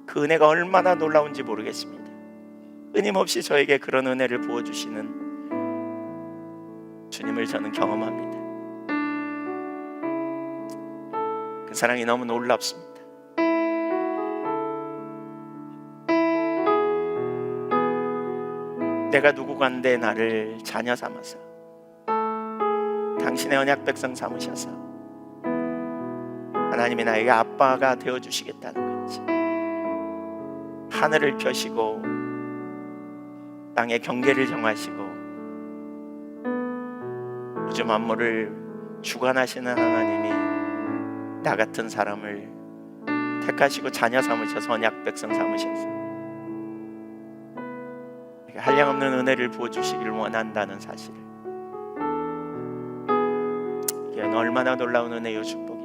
그 은혜가 얼마나 놀라운지 모르겠습니다. 끊임없이 저에게 그런 은혜를 부어주시는 주님을 저는 경험합니다. 그 사랑이 너무 놀랍습니다. 내가 누구간데 나를 자녀 삼아서 당신의 언약 백성 삼으셔서 하나님이 나에게 아빠가 되어주시겠다는 거지. 하늘을 펴시고 땅의 경계를 정하시고 우주 만물을 주관하시는 하나님이 나 같은 사람을 택하시고 자녀 삼으셔서 언약 백성 삼으셔서 한량없는 은혜를 부어주시기를 원한다는 사실을, 이게 얼마나 놀라운 은혜요 축복인가.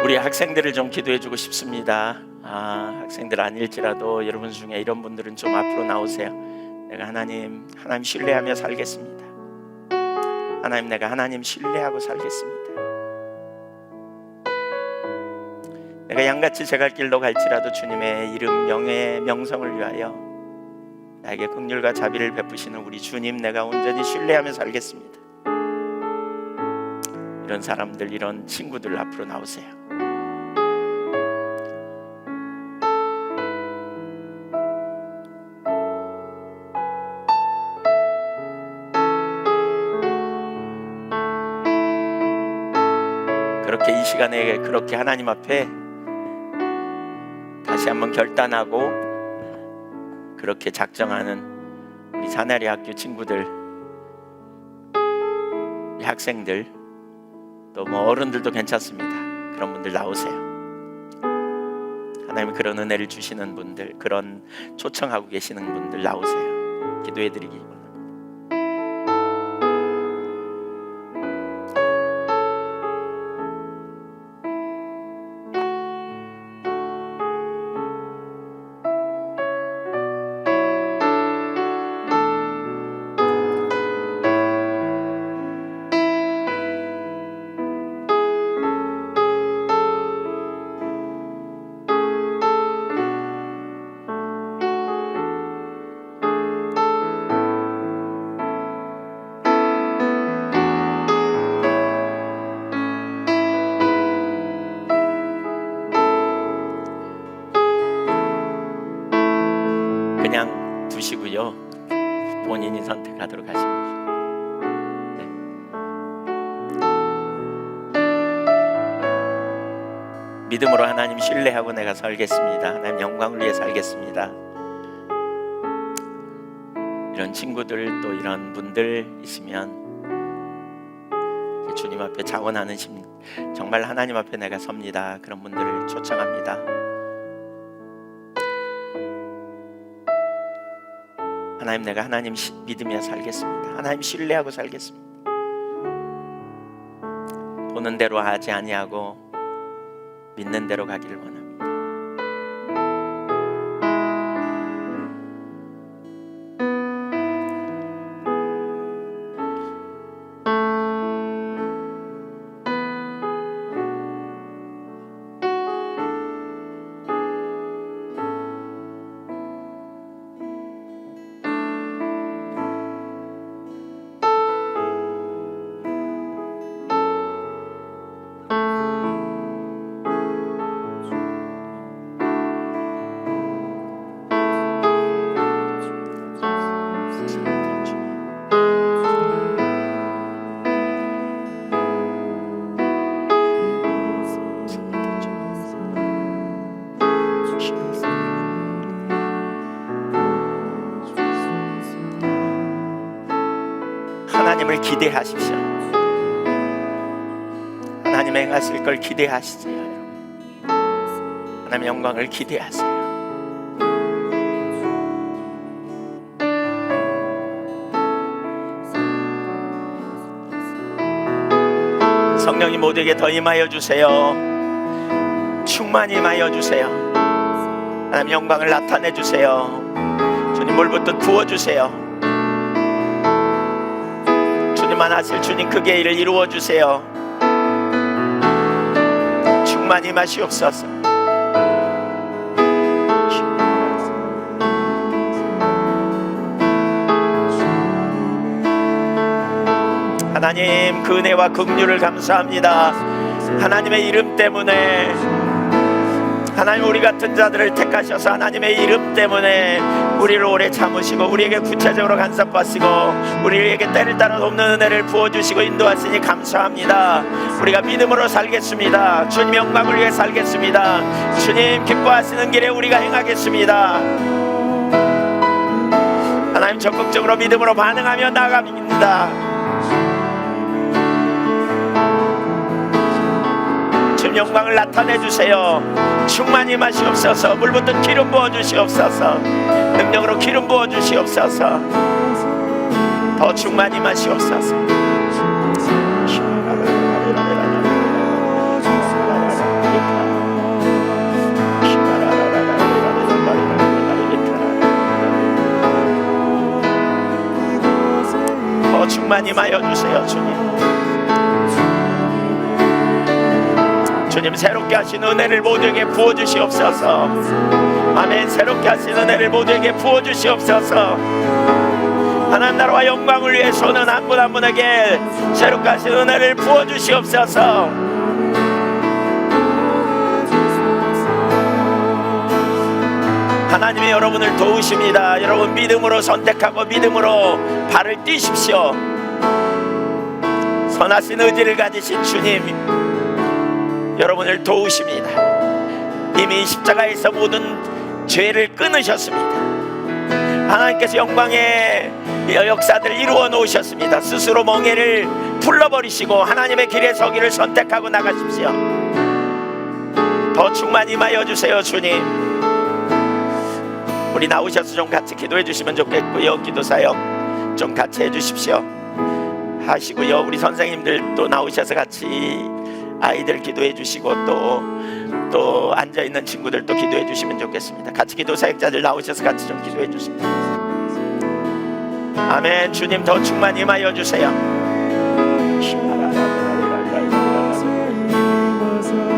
우리 학생들을 좀 기도해주고 싶습니다. 학생들 아닐지라도 여러분 중에 이런 분들은 좀 앞으로 나오세요. 내가 하나님 신뢰하며 살겠습니다. 하나님, 내가 하나님 신뢰하고 살겠습니다. 내가 양같이 제 갈 길로 갈지라도 주님의 이름, 명예, 명성을 위하여 나에게 긍휼과 자비를 베푸시는 우리 주님, 내가 온전히 신뢰하며 살겠습니다. 이런 사람들, 이런 친구들 앞으로 나오세요. 그렇게 이 시간에 그렇게 하나님 앞에 다시 한번 결단하고 그렇게 작정하는 우리 사나리 학교 친구들, 우리 학생들, 또 뭐 어른들도 괜찮습니다. 그런 분들 나오세요. 하나님 그런 은혜를 주시는 분들, 그런 초청하고 계시는 분들 나오세요. 기도해드리기 원합니다. 그냥 두시고요. 본인이 선택하도록 하십시오. 네. 믿음으로 하나님 신뢰하고 내가 살겠습니다. 하나님 영광을 위해 살겠습니다. 이런 친구들 또 이런 분들 있으면 주님 앞에 자원하는 심, 정말 하나님 앞에 내가 섭니다. 그런 분들을 초청합니다. 하나님, 내가 하나님 믿으며 살겠습니다. 하나님 신뢰하고 살겠습니다. 보는 대로 하지 아니하고 믿는 대로 가기를 원합니다. 하나님을 기대하십시오. 하나님 행하실 걸 기대하시세요. 여러분. 하나님 영광을 기대하세요. 성령님 모두에게 더 임하여 주세요. 충만히 임하여 주세요. 하나님 영광을 나타내 주세요. 주님 물부터 부어 주세요. 주님만 하실 주님 크게 일을 이루어 주세요. 충만히 임하시옵소서. 하나님 그 은혜와 긍휼을 감사합니다. 하나님의 이름 때문에, 하나님 우리 같은 자들을 택하셔서 하나님의 이름 때문에 우리를 오래 참으시고 우리에게 구체적으로 간섭하시고 우리에게 때를 따라 돕는 은혜를 부어주시고 인도하시니 감사합니다. 우리가 믿음으로 살겠습니다. 주님 영광을 위해 살겠습니다. 주님 기뻐하시는 길에 우리가 행하겠습니다. 하나님 적극적으로 믿음으로 반응하며 나아갑니다. 주님 영광을 나타내 주세요. 충만히 마시옵소서. 물부터 기름 부어 주시옵소서. 능력으로 기름 부어 주시옵소서. 더 충만히 마시옵소서. 더 충만히 마여 주세요. 주님, 주님 새롭게 하신 은혜를 모두에게 부어주시옵소서. 아멘. 새롭게 하신 은혜를 모두에게 부어주시옵소서. 하나님 나라와 영광을 위해서는 한 분 한 분에게 새롭게 하신 은혜를 부어주시옵소서. 하나님이 여러분을 도우십니다. 여러분 믿음으로 선택하고 믿음으로 발을 띄십시오. 선하신 의지를 가지신 주님 여러분을 도우십니다. 이미 십자가에서 모든 죄를 끊으셨습니다. 하나님께서 영광의 역사들을 이루어 놓으셨습니다. 스스로 멍에를 풀러버리시고 하나님의 길에 서기를 선택하고 나가십시오. 더 충만히 임하여 주세요. 주님, 우리 나오셔서 좀 같이 기도해 주시면 좋겠고요. 기도 사역 좀 같이 해 주십시오. 하시고요. 우리 선생님들 또 나오셔서 같이 아이들 기도해 주시고 또 앉아있는 친구들도 기도해 주시면 좋겠습니다. 같이 기도 사역자들 나오셔서 같이 좀 기도해 주십니다. 아멘. 주님 더 충만히 임하여 주세요.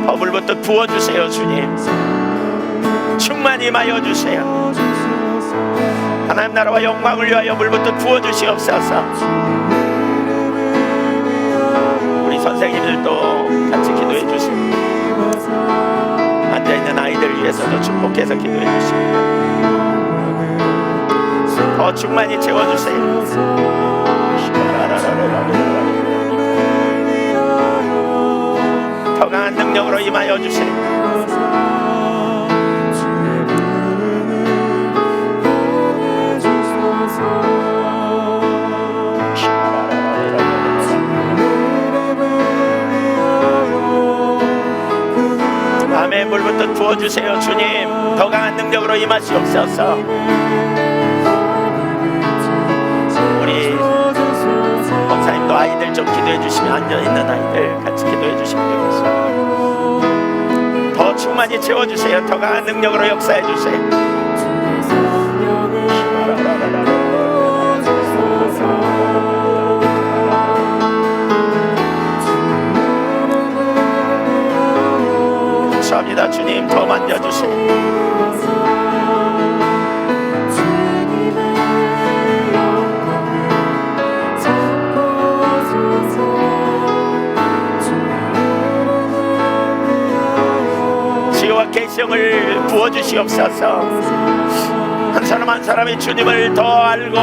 더 물부터 부어주세요. 주님 충만히 임하여 주세요. 하나님 나라와 영광을 위하여 물부터 부어주시옵소서. 우리 선생님들도 같이 기도해 주십니다. 앉아있는 아이들 위해서도 축복해서 기도해 주십니다. 더 충만히 채워주세요. 더 강한 능력으로 임하여 주세요. 아멘. 물부터 부어주세요. 주님, 더 강한 능력으로 임하시옵소서. 우리 목사님도 아이들 좀 기도해 주시면, 앉아있는 아이들 같이 기도해 주시면 되겠습니다. 더 충만히 채워주세요. 더 강한 능력으로 역사해 주세요. 감사합니다. 주님, 더 만져주세요. 지혜와 계시형을 부어주시옵소서. 한 사람 한 사람이 주님을 더 알고,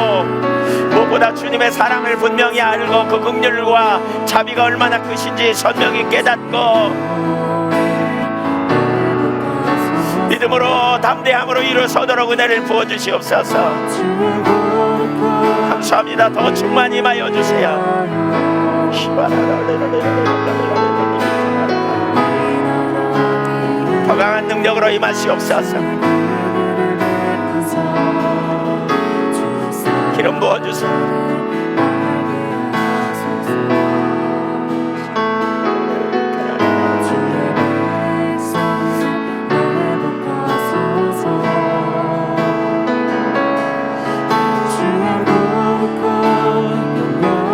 무엇보다 주님의 사랑을 분명히 알고, 그 긍휼과 자비가 얼마나 크신지 선명히 깨닫고, 믿음으로 담대함으로 일어서도록 은혜를 부어주시옵소서. 감사합니다. 더 충만히 임하여 주세요. 더 강한 능력으로 임하시옵소서. 기름 부어주세요.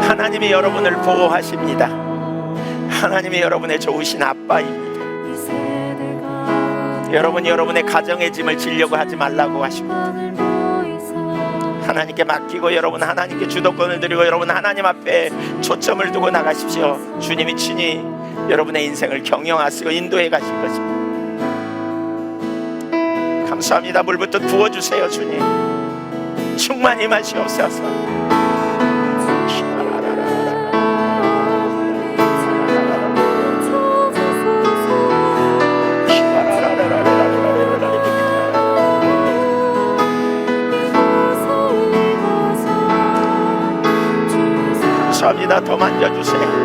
하나님이 여러분을 보호하십니다. 하나님이 여러분의 좋으신 아빠입니다. 여러분이 여러분의 가정의 짐을 지려고 하지 말라고 하십니다. 하나님께 맡기고 여러분 하나님께 주도권을 드리고 여러분 하나님 앞에 초점을 두고 나가십시오. 주님이 친히 여러분의 인생을 경영하시고 인도해 가실 것입니다. 감사합니다. 물부터 부어주세요. 주님, 충만히 마시옵소서. 감사합니다. 더 만져주세요.